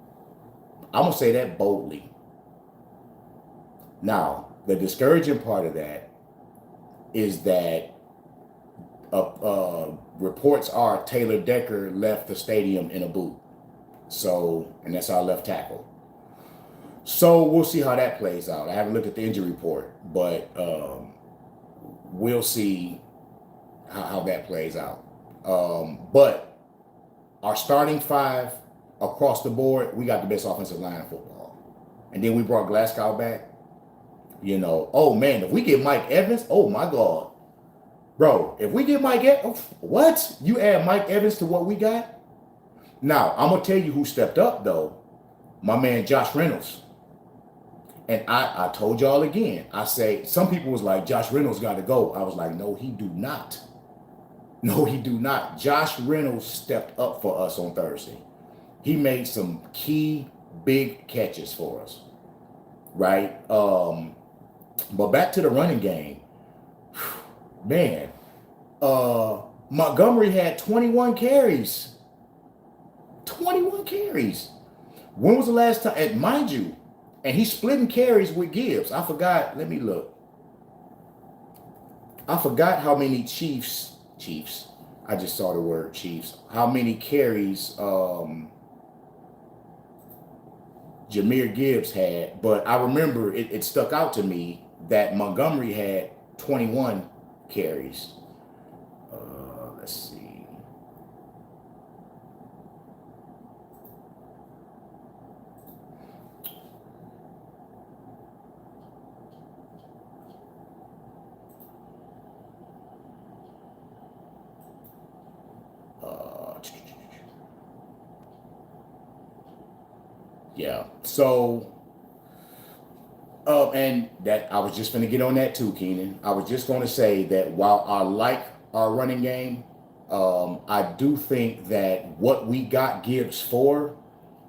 I'm gonna say that boldly. Now, the discouraging part of that is that reports are Taylor Decker left the stadium in a boot. So, and that's our left tackle. So we'll see how that plays out. I haven't looked at the injury report, but we'll see how that plays out. But our starting five across the board, we got the best offensive line in football. And then we brought Glasgow back. Oh man, if we get Mike Evans, oh my God. Bro, if we get Mike Evans, what? You add Mike Evans to what we got? Now, I'm going to tell you who stepped up, though. My man, Josh Reynolds. And I told y'all again, I say, some people was like, Josh Reynolds got to go. I was like, no, he do not. No, he do not. Josh Reynolds stepped up for us on Thursday. He made some key big catches for us, right? But back to the running game. Man, Montgomery had 21 carries. 21 carries. When was the last time? And mind you, and he's splitting carries with Gibbs. I forgot. Let me look. I forgot how many Chiefs. I just saw the word Chiefs. How many carries Jahmyr Gibbs had. But I remember it stuck out to me that Montgomery had 21 carries. Let's see. Yeah. So, and that I was just going to get on that too, Keenan. I was just going to say that while I like our running game, I do think that what we got Gibbs for,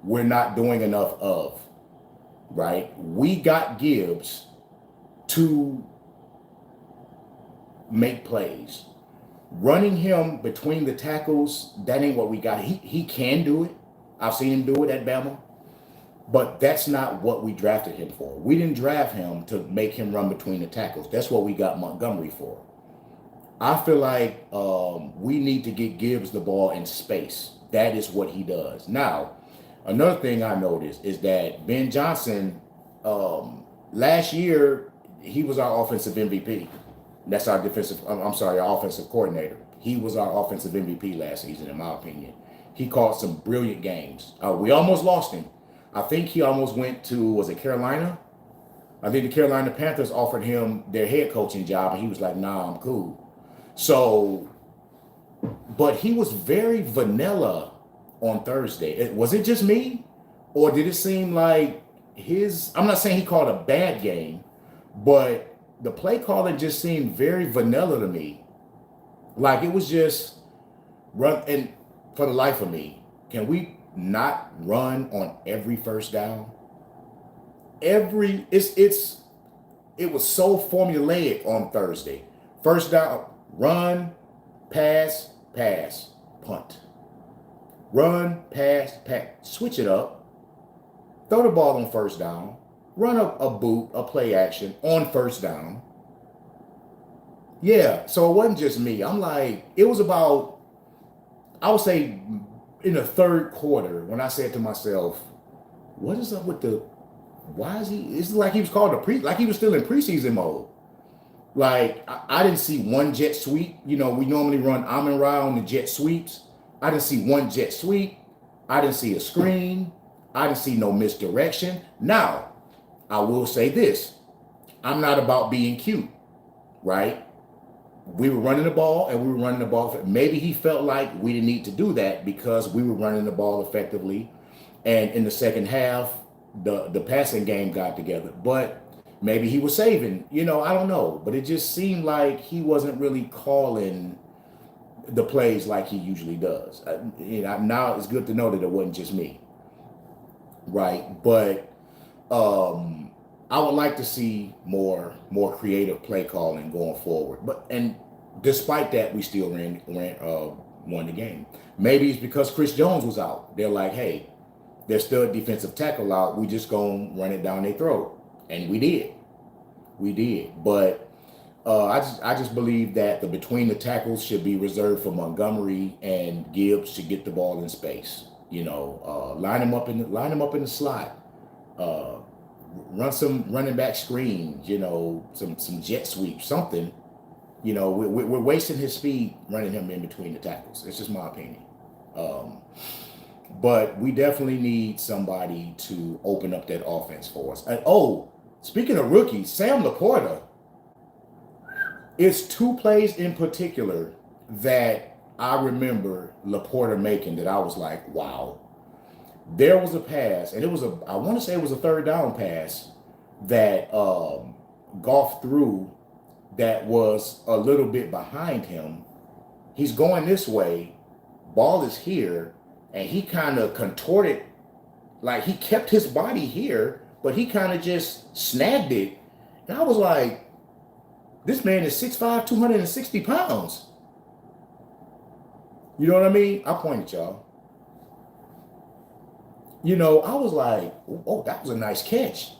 we're not doing enough of, right? We got Gibbs to make plays. Running him between the tackles, that ain't what we got. He can do it. I've seen him do it at Bama. But that's not what we drafted him for. We didn't draft him to make him run between the tackles. That's what we got Montgomery for. I feel like we need to get Gibbs the ball in space. That is what he does. Now, another thing I noticed is that Ben Johnson, last year, he was our offensive MVP. That's our our offensive coordinator. He was our offensive MVP last season, in my opinion. He called some brilliant games. We almost lost him. I think he almost went to, was it Carolina? I think the Carolina Panthers offered him their head coaching job, and he was like, nah, I'm cool. So, but he was very vanilla on Thursday. Was it just me? Or did it seem like I'm not saying he called a bad game, but the play calling just seemed very vanilla to me. Like it was just run, and for the life of me, can we not run on every first down? It was so formulaic on Thursday. First down, run, pass, punt. Run, pass. Switch it up. Throw the ball on first down. Run a boot, a play action on first down. Yeah, so it wasn't just me. I'm like, it was about, I would say, in the third quarter, when I said to myself, what is up with why is he, it's like he was called like he was still in preseason mode. Like, I didn't see one jet sweep. We normally run Amon-Ra on the jet sweeps. I didn't see one jet sweep. I didn't see a screen. I didn't see no misdirection. Now, I will say this. I'm not about being cute, right? We were running the ball, and we were running the ball. Maybe he felt like we didn't need to do that because we were running the ball effectively. And in the second half, the passing game got together. But maybe he was saving, I don't know. But it just seemed like he wasn't really calling the plays like he usually does. Now it's good to know that it wasn't just me, right? But I would like to see more creative play calling going forward. But and despite that, we still won the game. Maybe it's because Chris Jones was out. They're like, hey, there's still a defensive tackle out. We just gonna run it down their throat, and we did. We did. But I just believe that the between the tackles should be reserved for Montgomery, and Gibbs should get the ball in space. You know, line him up in the slot. Uh, Run some running back screens. You know, some jet sweeps, something. You know, we're wasting his speed running him in between the tackles. It's just my opinion. Um, but we definitely need somebody to open up that offense for us. And oh, speaking of rookies, Sam Laporta. It's two plays in particular that I remember Laporta making that I was like, wow. There was a pass, and I want to say it was a third down pass that Goff threw that was a little bit behind him. He's going this way, ball is here, and he kind of contorted, like he kept his body here, but he kind of just snagged it. And I was like, this man is 6'5", 260 pounds. You know what I mean? I pointed, y'all. You know, I was like, oh, that was a nice catch.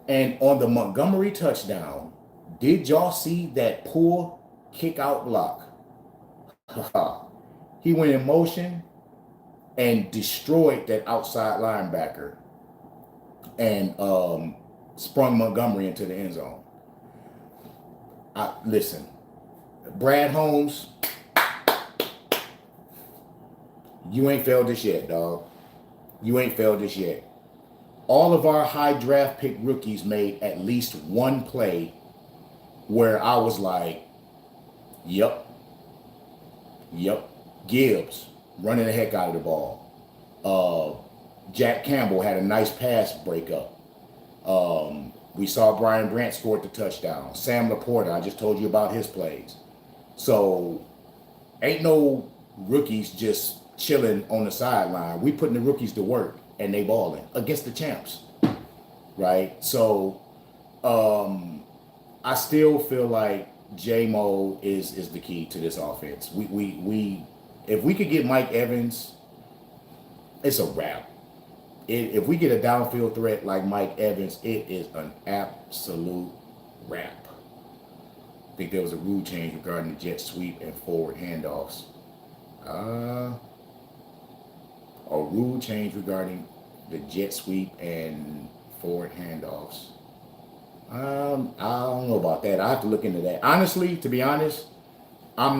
And on the Montgomery touchdown, did y'all see that poor kick out block? He went in motion and destroyed that outside linebacker and sprung Montgomery into the end zone. Listen, Brad Holmes, you ain't failed this yet, dog. You ain't failed this yet. All of our high draft pick rookies made at least one play where I was like, yep. Gibbs running the heck out of the ball. Jack Campbell had a nice pass breakup. We saw Brian Brandt scored the touchdown. Sam Laporta, I just told you about his plays. So ain't no rookies just chilling on the sideline. We putting the rookies to work, and they balling against the champs, right? So I still feel like J-Mo is the key to this offense. We if we could get Mike Evans, it's a wrap. If we get a downfield threat like Mike Evans, it is an absolute wrap. I think there was a rule change regarding the jet sweep and forward handoffs. A rule change regarding the jet sweep and forward handoffs. I don't know about that. I have to look into that. Honestly, to be honest, I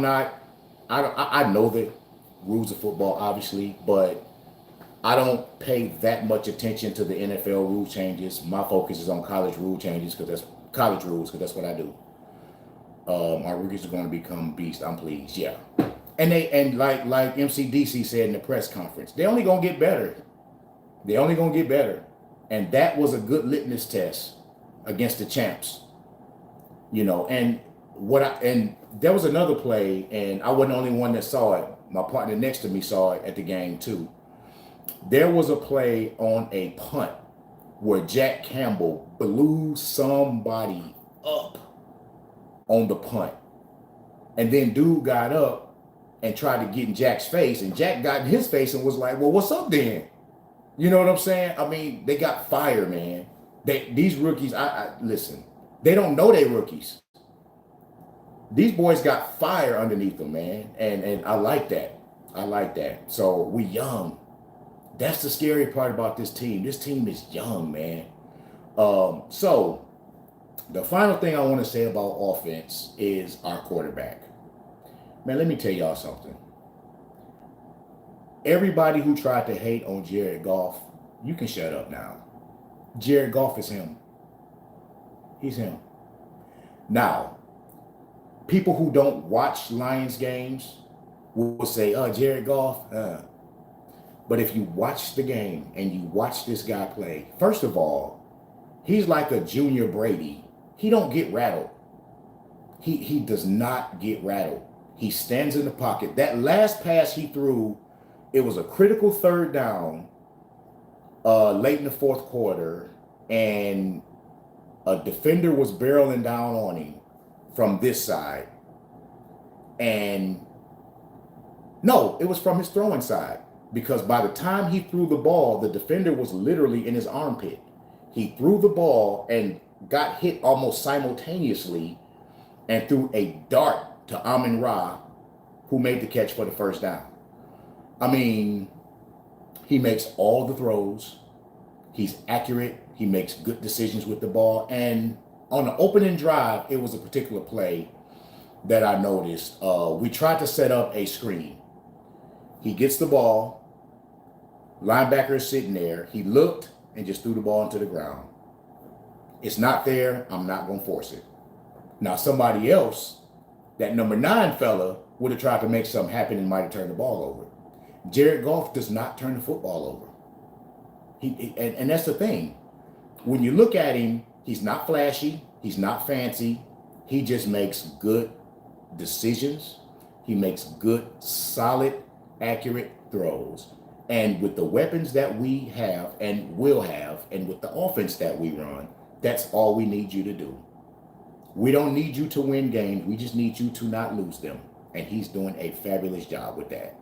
know the rules of football, obviously, but I don't pay that much attention to the NFL rule changes. My focus is on college rule changes because that's college rules, because that's what I do. Our rookies are going to become beasts. I'm pleased. Yeah. And like MCDC said in the press conference, they only going to get better. They only going to get better. And that was a good litmus test against the champs. You know, and there was another play, and I wasn't the only one that saw it. My partner next to me saw it at the game too. There was a play on a punt where Jack Campbell blew somebody up on the punt. And then dude got up and tried to get in Jack's face, and Jack got in his face and was like, well, what's up then? You know what I'm saying? I mean, they got fire, man. These rookies, listen, they don't know they rookies. These boys got fire underneath them, man. And I like that. I like that. So we young. That's the scary part about this team. This team is young, man. So the final thing I want to say about offense is our quarterback. Man, let me tell y'all something. Everybody who tried to hate on Jared Goff, you can shut up now. Jared Goff is him. He's him. Now, people who don't watch Lions games will say, oh, Jared Goff. But if you watch the game and you watch this guy play, first of all, he's like a Junior Brady. He don't get rattled. He does not get rattled. He stands in the pocket. That last pass he threw, it was a critical third down late in the fourth quarter, and A defender was barreling down on him from this side. And no, it was from his throwing side. Because by the time he threw the ball, the defender was literally in his armpit. He threw the ball and got hit almost simultaneously and threw a dart to Amon-Ra, who made the catch for the first down. I mean, he makes all the throws. He's accurate. He makes good decisions with the ball. And on the opening drive, it was a particular play that I noticed. We tried to set up a screen. He gets the ball. Linebacker is sitting there. He looked and just threw the ball into the ground. It's not there. I'm not going to force it. Now, somebody else, that number 9 fella, would have tried to make something happen and might have turned the ball over. Jared Goff does not turn the football over. And that's the thing. When you look at him, he's not flashy. He's not fancy. He just makes good decisions. He makes good, solid, accurate throws. And with the weapons that we have and will have, and with the offense that we run, that's all we need you to do. We don't need you to win games. We just need you to not lose them. And he's doing a fabulous job with that.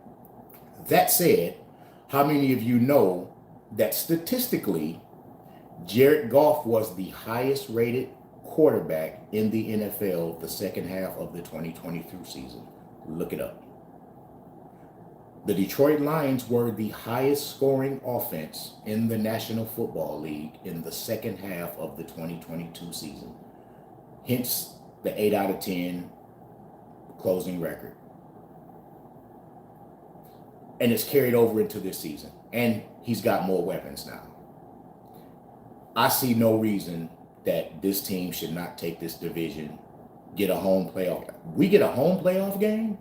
That said, how many of you know that statistically, Jared Goff was the highest rated quarterback in the NFL the second half of the 2022 season? Look it up. The Detroit Lions were the highest scoring offense in the National Football League in the second half of the 2022 season. Hence the 8 out of 10 closing record. And it's carried over into this season. And he's got more weapons now. I see no reason that this team should not take this division, get a home playoff. We get a home playoff game?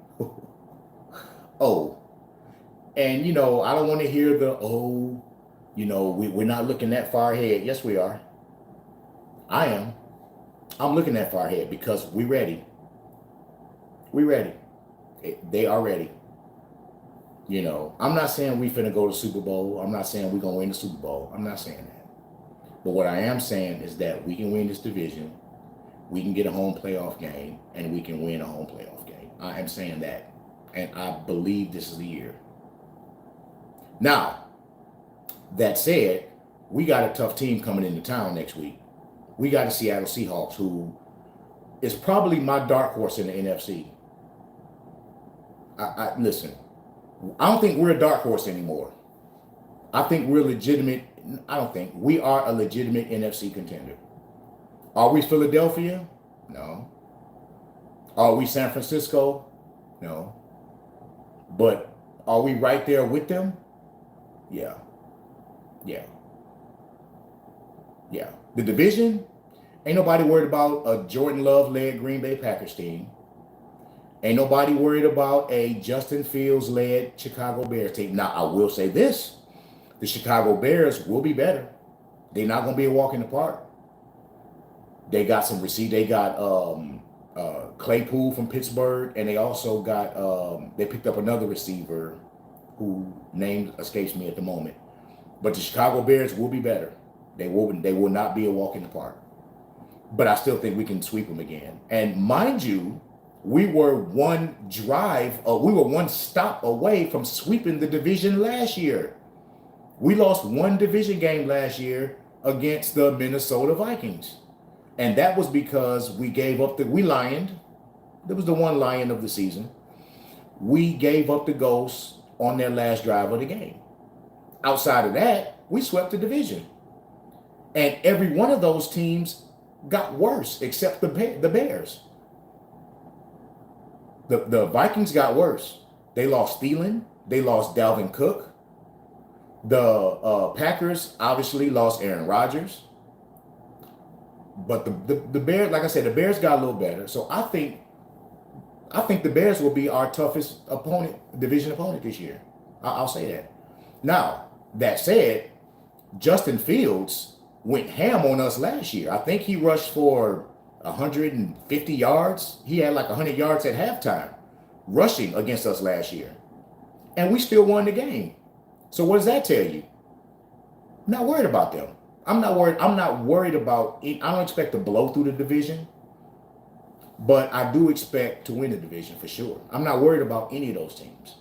Oh. And, I don't want to hear we're not looking that far ahead. Yes, we are. I am. I'm looking that far ahead because we're ready. We're ready. They are ready. I'm not saying we finna go to Super Bowl. I'm not saying we're going to win the Super Bowl. I'm not saying that. But what I am saying is that we can win this division. We can get a home playoff game, and we can win a home playoff game. I am saying that. And I believe this is the year. Now, that said, we got a tough team coming into town next week. We got the Seattle Seahawks, who is probably my dark horse in the NFC. Listen, I don't think we're a dark horse anymore. I think we're legitimate. I don't think. We are a legitimate NFC contender. Are we Philadelphia? No. Are we San Francisco? No. But are we right there with them? Yeah. The division, ain't nobody worried about a Jordan Love-led Green Bay Packers team. Ain't nobody worried about a Justin Fields-led Chicago Bears team. Now, I will say this. The Chicago Bears will be better. They're not going to be a walk in the park. They got some receipt. They got Claypool from Pittsburgh, and they also got they picked up another receiver who name escapes me at the moment. But the Chicago Bears will be better. They will not be a walk in the park. But I still think we can sweep them again. And mind you, we were one stop away from sweeping the division last year. We lost one division game last year against the Minnesota Vikings. And that was because we lioned. There was the one lion of the season. We gave up the ghost on their last drive of the game. Outside of that, we swept the division. And every one of those teams got worse except the Bears. The Vikings got worse. They lost Thielen. They lost Dalvin Cook. The Packers obviously lost Aaron Rodgers. But the Bears, like I said, the Bears got a little better. So I think the Bears will be our toughest division opponent this year. I'll say that. Now, that said, Justin Fields went ham on us last year. I think he rushed for 150 yards. He had like 100 yards at halftime rushing against us last year. And we still won the game. So what does that tell you? I'm not worried about them. I'm not worried. I'm not worried about it. I don't expect to blow through the division, but I do expect to win the division for sure. I'm not worried about any of those teams.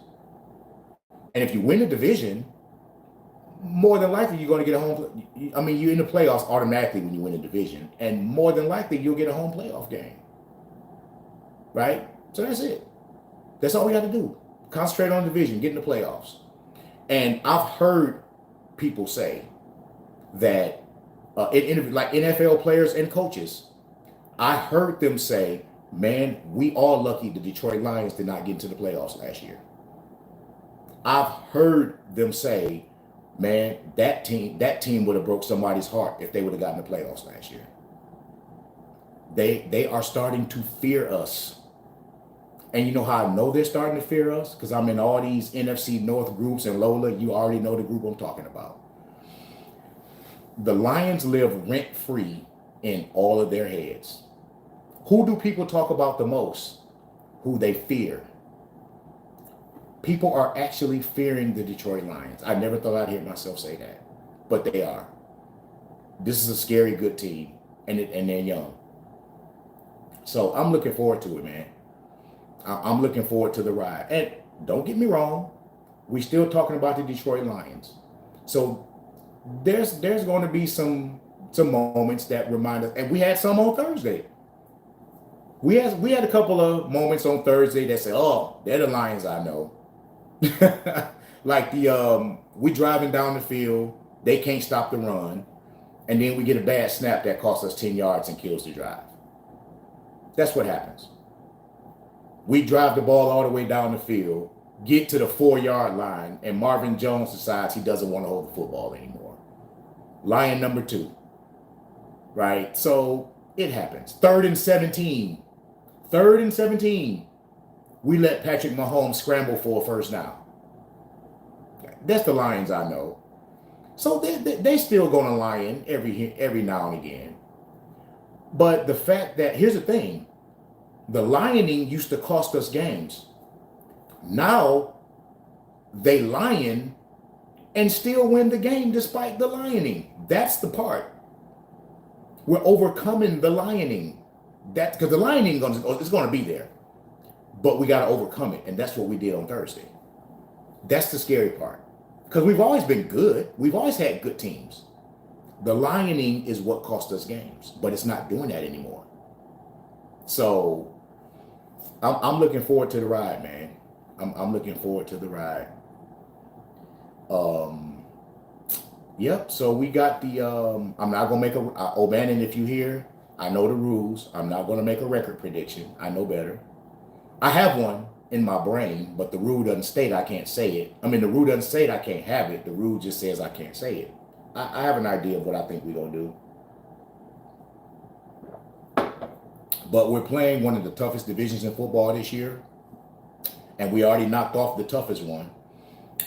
And if you win the division, more than likely you're going to get a home. I mean, you're in the playoffs automatically when you win a division, and more than likely you'll get a home playoff game, right? So that's it. That's all we got to do. Concentrate on the division, get in the playoffs. And I've heard people say that like NFL players and coaches, I heard them say, "Man, we all lucky the Detroit Lions did not get into the playoffs last year." I've heard them say, "Man, that team would have broke somebody's heart if they would have gotten the playoffs last year." They are starting to fear us. And you know how I know they're starting to fear us? Because I'm in all these NFC North groups, and Lola, you already know the group I'm talking about. The Lions live rent-free in all of their heads. Who do people talk about the most? Who they fear. People are actually fearing the Detroit Lions. I never thought I'd hear myself say that, but they are. This is a scary good team, and they're young. So I'm looking forward to it, man. I'm looking forward to the ride. And don't get me wrong, we're still talking about the Detroit Lions. So there's going to be some moments that remind us, and we had some on Thursday. We had a couple of moments on Thursday that said, "Oh, they're the Lions I know." Like we driving down the field, they can't stop the run, and then we get a bad snap that costs us 10 yards and kills the drive. That's what happens. We drive the ball all the way down the field, get to the 4-yard line, and Marvin Jones decides he doesn't want to hold the football anymore. Lion number 2, right? So it happens. 3rd and 17. 3rd and 17. We let Patrick Mahomes scramble for a first down. That's the Lions I know. So they still going to lion every now and again. But the fact that, here's the thing, the lioning used to cost us games. Now they lion and still win the game despite the lioning. That's the part. We're overcoming the lioning. That's because the lioning is going to be there, but we got to overcome it, and that's what we did on Thursday. That's the scary part, because we've always been good. We've always had good teams. The lioning is what cost us games, but it's not doing that anymore. So I'm looking forward to the ride, man. I'm looking forward to the ride. Yep. So we got the. I'm not gonna make a O'Bannon. If you hear, I know the rules. I'm not gonna make a record prediction. I know better. I have one in my brain, but the rule doesn't state I can't say it. I mean, the rule doesn't state I can't have it. The rule just says I can't say it. I have an idea of what I think we're gonna do. But we're playing one of the toughest divisions in football this year, and we already knocked off the toughest one.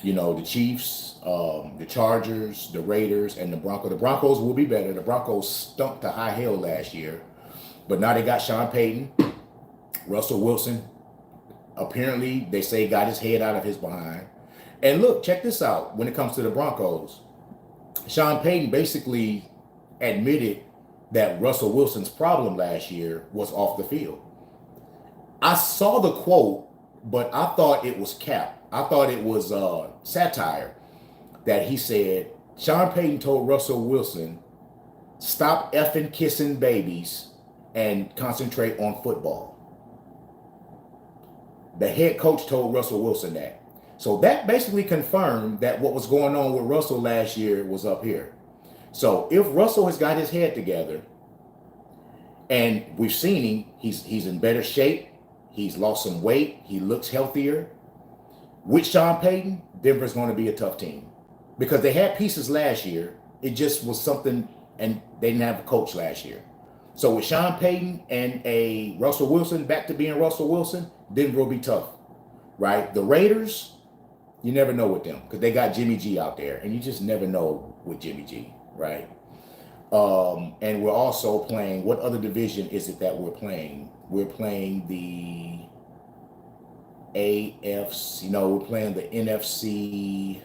You know, the Chiefs, the Chargers, the Raiders, and the Broncos. The Broncos will be better. The Broncos stunk to high hell last year, but now they got Sean Payton, Russell Wilson. Apparently, they say got his head out of his behind. And look, check this out. When it comes to the Broncos, Sean Payton basically admitted that Russell Wilson's problem last year was off the field. I saw the quote, but I thought it was cap. I thought it was satire that he said, Sean Payton told Russell Wilson, stop effing kissing babies and concentrate on football. The head coach told Russell Wilson that. So that basically confirmed that what was going on with Russell last year was up here. So if Russell has got his head together, and we've seen him, he's in better shape, he's lost some weight, he looks healthier. With Sean Payton, Denver's going to be a tough team because they had pieces last year. It just was something, and they didn't have a coach last year. So with Sean Payton and a Russell Wilson back to being Russell Wilson, Denver will be tough, right? The Raiders, you never know with them because they got Jimmy G out there, and you just never know with Jimmy G, right? And we're also playing, what other division is it that we're playing? We're playing the AFC, we're playing the NFC.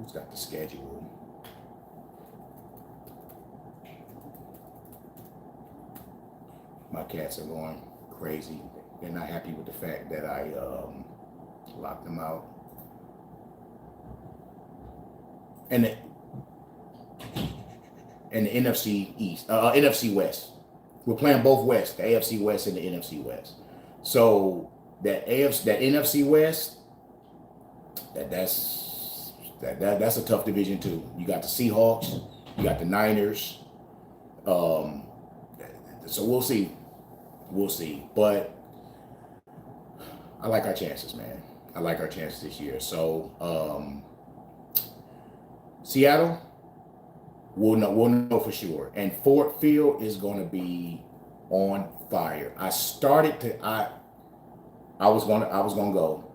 Who's got the schedule? My cats are going crazy. They're not happy with the fact that I locked them out. And the NFC East, NFC West. We're playing both West, the AFC West and the NFC West. So that NFC West, that's a tough division too. You got the Seahawks, you got the Niners. So we'll see. But I like our chances, man. I like our chances this year. So Seattle, we'll know for sure. And Ford Field is going to be on fire. I was going to go.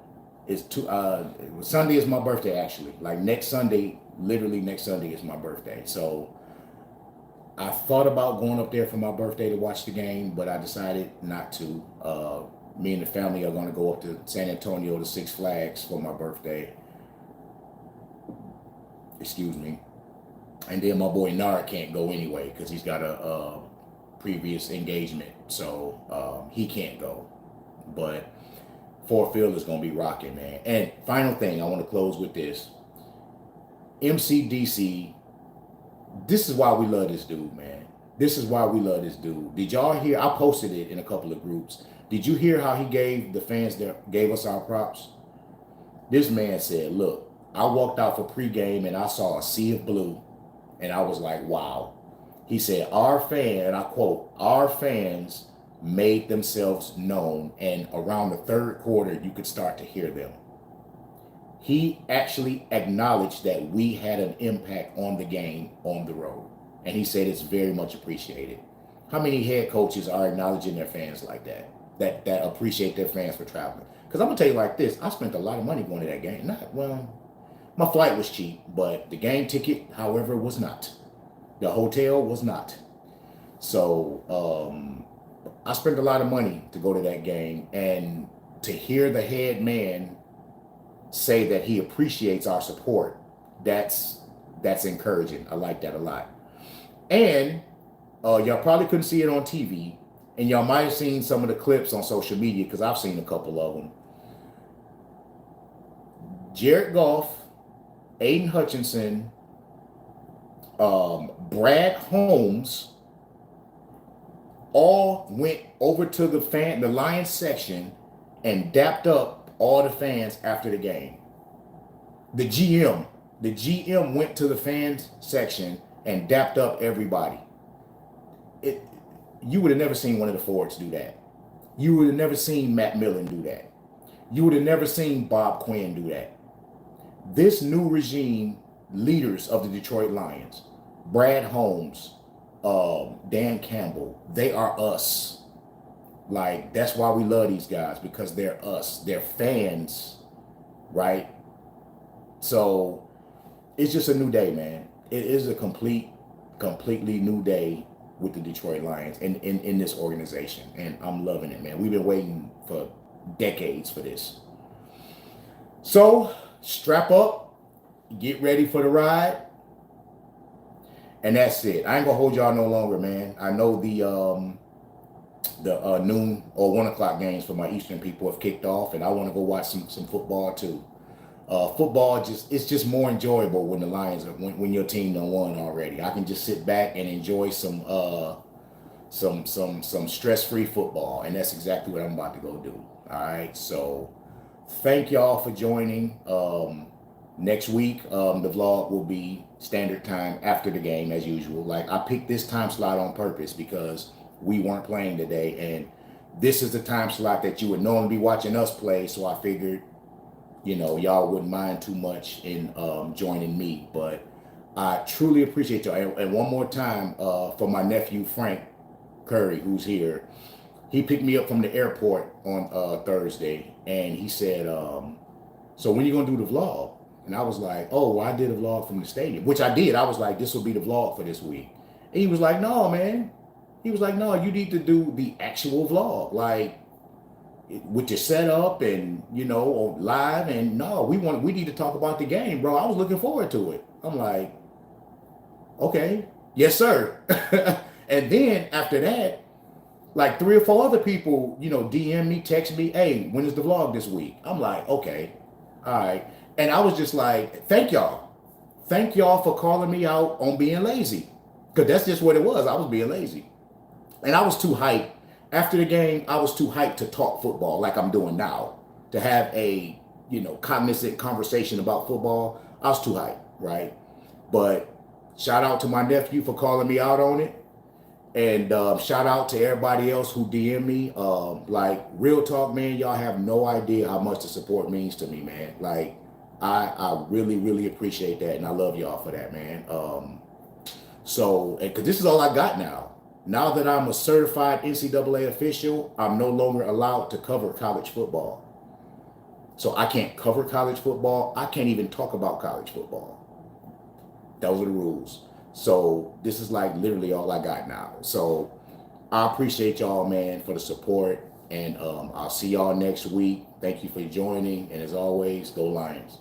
Sunday is my birthday, actually. Like next Sunday, literally next Sunday is my birthday. So I thought about going up there for my birthday to watch the game, but I decided not to. Me and the family are going to go up to San Antonio to Six Flags for my birthday. Excuse me. And then my boy Nard can't go anyway because he's got a previous engagement. So he can't go. But Ford Field is going to be rocking, man. And final thing, I want to close with this. MCDC, this is why we love this dude, man. This is why we love this dude. Did y'all hear? I posted it in a couple of groups. Did you hear how he gave the fans that gave us our props? This man said, look, I walked out for pregame and I saw a sea of blue. And I was like, wow. He said, and I quote, our fans made themselves known. And around the third quarter, you could start to hear them. He actually acknowledged that we had an impact on the game on the road. And he said it's very much appreciated. How many head coaches are acknowledging their fans like that? That appreciate their fans for traveling? Because I'm going to tell you like this. I spent a lot of money going to that game. My flight was cheap, but the game ticket, however, was not. The hotel was not. So I spent a lot of money to go to that game. And to hear the head man say that he appreciates our support, that's encouraging. I like that a lot. And y'all probably couldn't see it on TV, and y'all might have seen some of the clips on social media because I've seen a couple of them. Jared Goff, Aiden Hutchinson, Brad Holmes all went over to the Lions section and dapped up all the fans after the game. The GM went to the fans section and dapped up everybody. You would have never seen one of the Fords do that. You would have never seen Matt Millen do that. You would have never seen Bob Quinn do that. This new regime, leaders of the Detroit Lions, Brad Holmes, Dan Campbell, they are us. Like, that's why we love these guys, because they're us. They're fans, right? So it's just a new day, man. It is a completely new day with the Detroit Lions and in this organization. And I'm loving it, man. We've been waiting for decades for this. So strap up, get ready for the ride. And that's it. I ain't gonna hold y'all no longer, man. I know the noon or 1 o'clock games for my Eastern people have kicked off, and I want to go watch some football too. Football it's just more enjoyable when the Lions when your team done won already. I can just sit back and enjoy some stress-free football, and that's exactly what I'm about to go do. All right, so thank y'all for joining. Next week, the vlog will be standard time after the game as usual. Like, I picked this time slot on purpose because we weren't playing today, and this is the time slot that you would normally be watching us play. So I figured, y'all wouldn't mind too much in joining me. But I truly appreciate y'all. And one more time, for my nephew Frank Curry, who's here, he picked me up from the airport on Thursday, and he said, "So when you gonna do the vlog?" And I was like, "Oh, well, I did a vlog from the stadium," which I did. I was like, "This will be the vlog for this week." And he was like, "No, man." He was like, "No, you need to do the actual vlog. Like, with your setup and on live, and no, we need to talk about the game, bro. I was looking forward to it. I'm like, okay, yes, sir. And then after that, like 3 or 4 other people, DM me, text me, hey, when is the vlog this week? I'm like, okay, all right. And I was just like, thank y'all. Thank y'all for calling me out on being lazy. Because that's just what it was. I was being lazy. And I was too hyped. After the game, I was too hyped to talk football like I'm doing now. To have a, cognizant conversation about football. I was too hyped, right? But shout out to my nephew for calling me out on it. And shout out to everybody else who DM me. Like, real talk, man, y'all have no idea how much the support means to me, man. Like, I really, really appreciate that. And I love y'all for that, man. So, because this is all I got now. Now that I'm a certified NCAA official, I'm no longer allowed to cover college football. So I can't cover college football. I can't even talk about college football. Those are the rules. So this is like literally all I got now. So I appreciate y'all, man, for the support. And I'll see y'all next week. Thank you for joining. And as always, go Lions.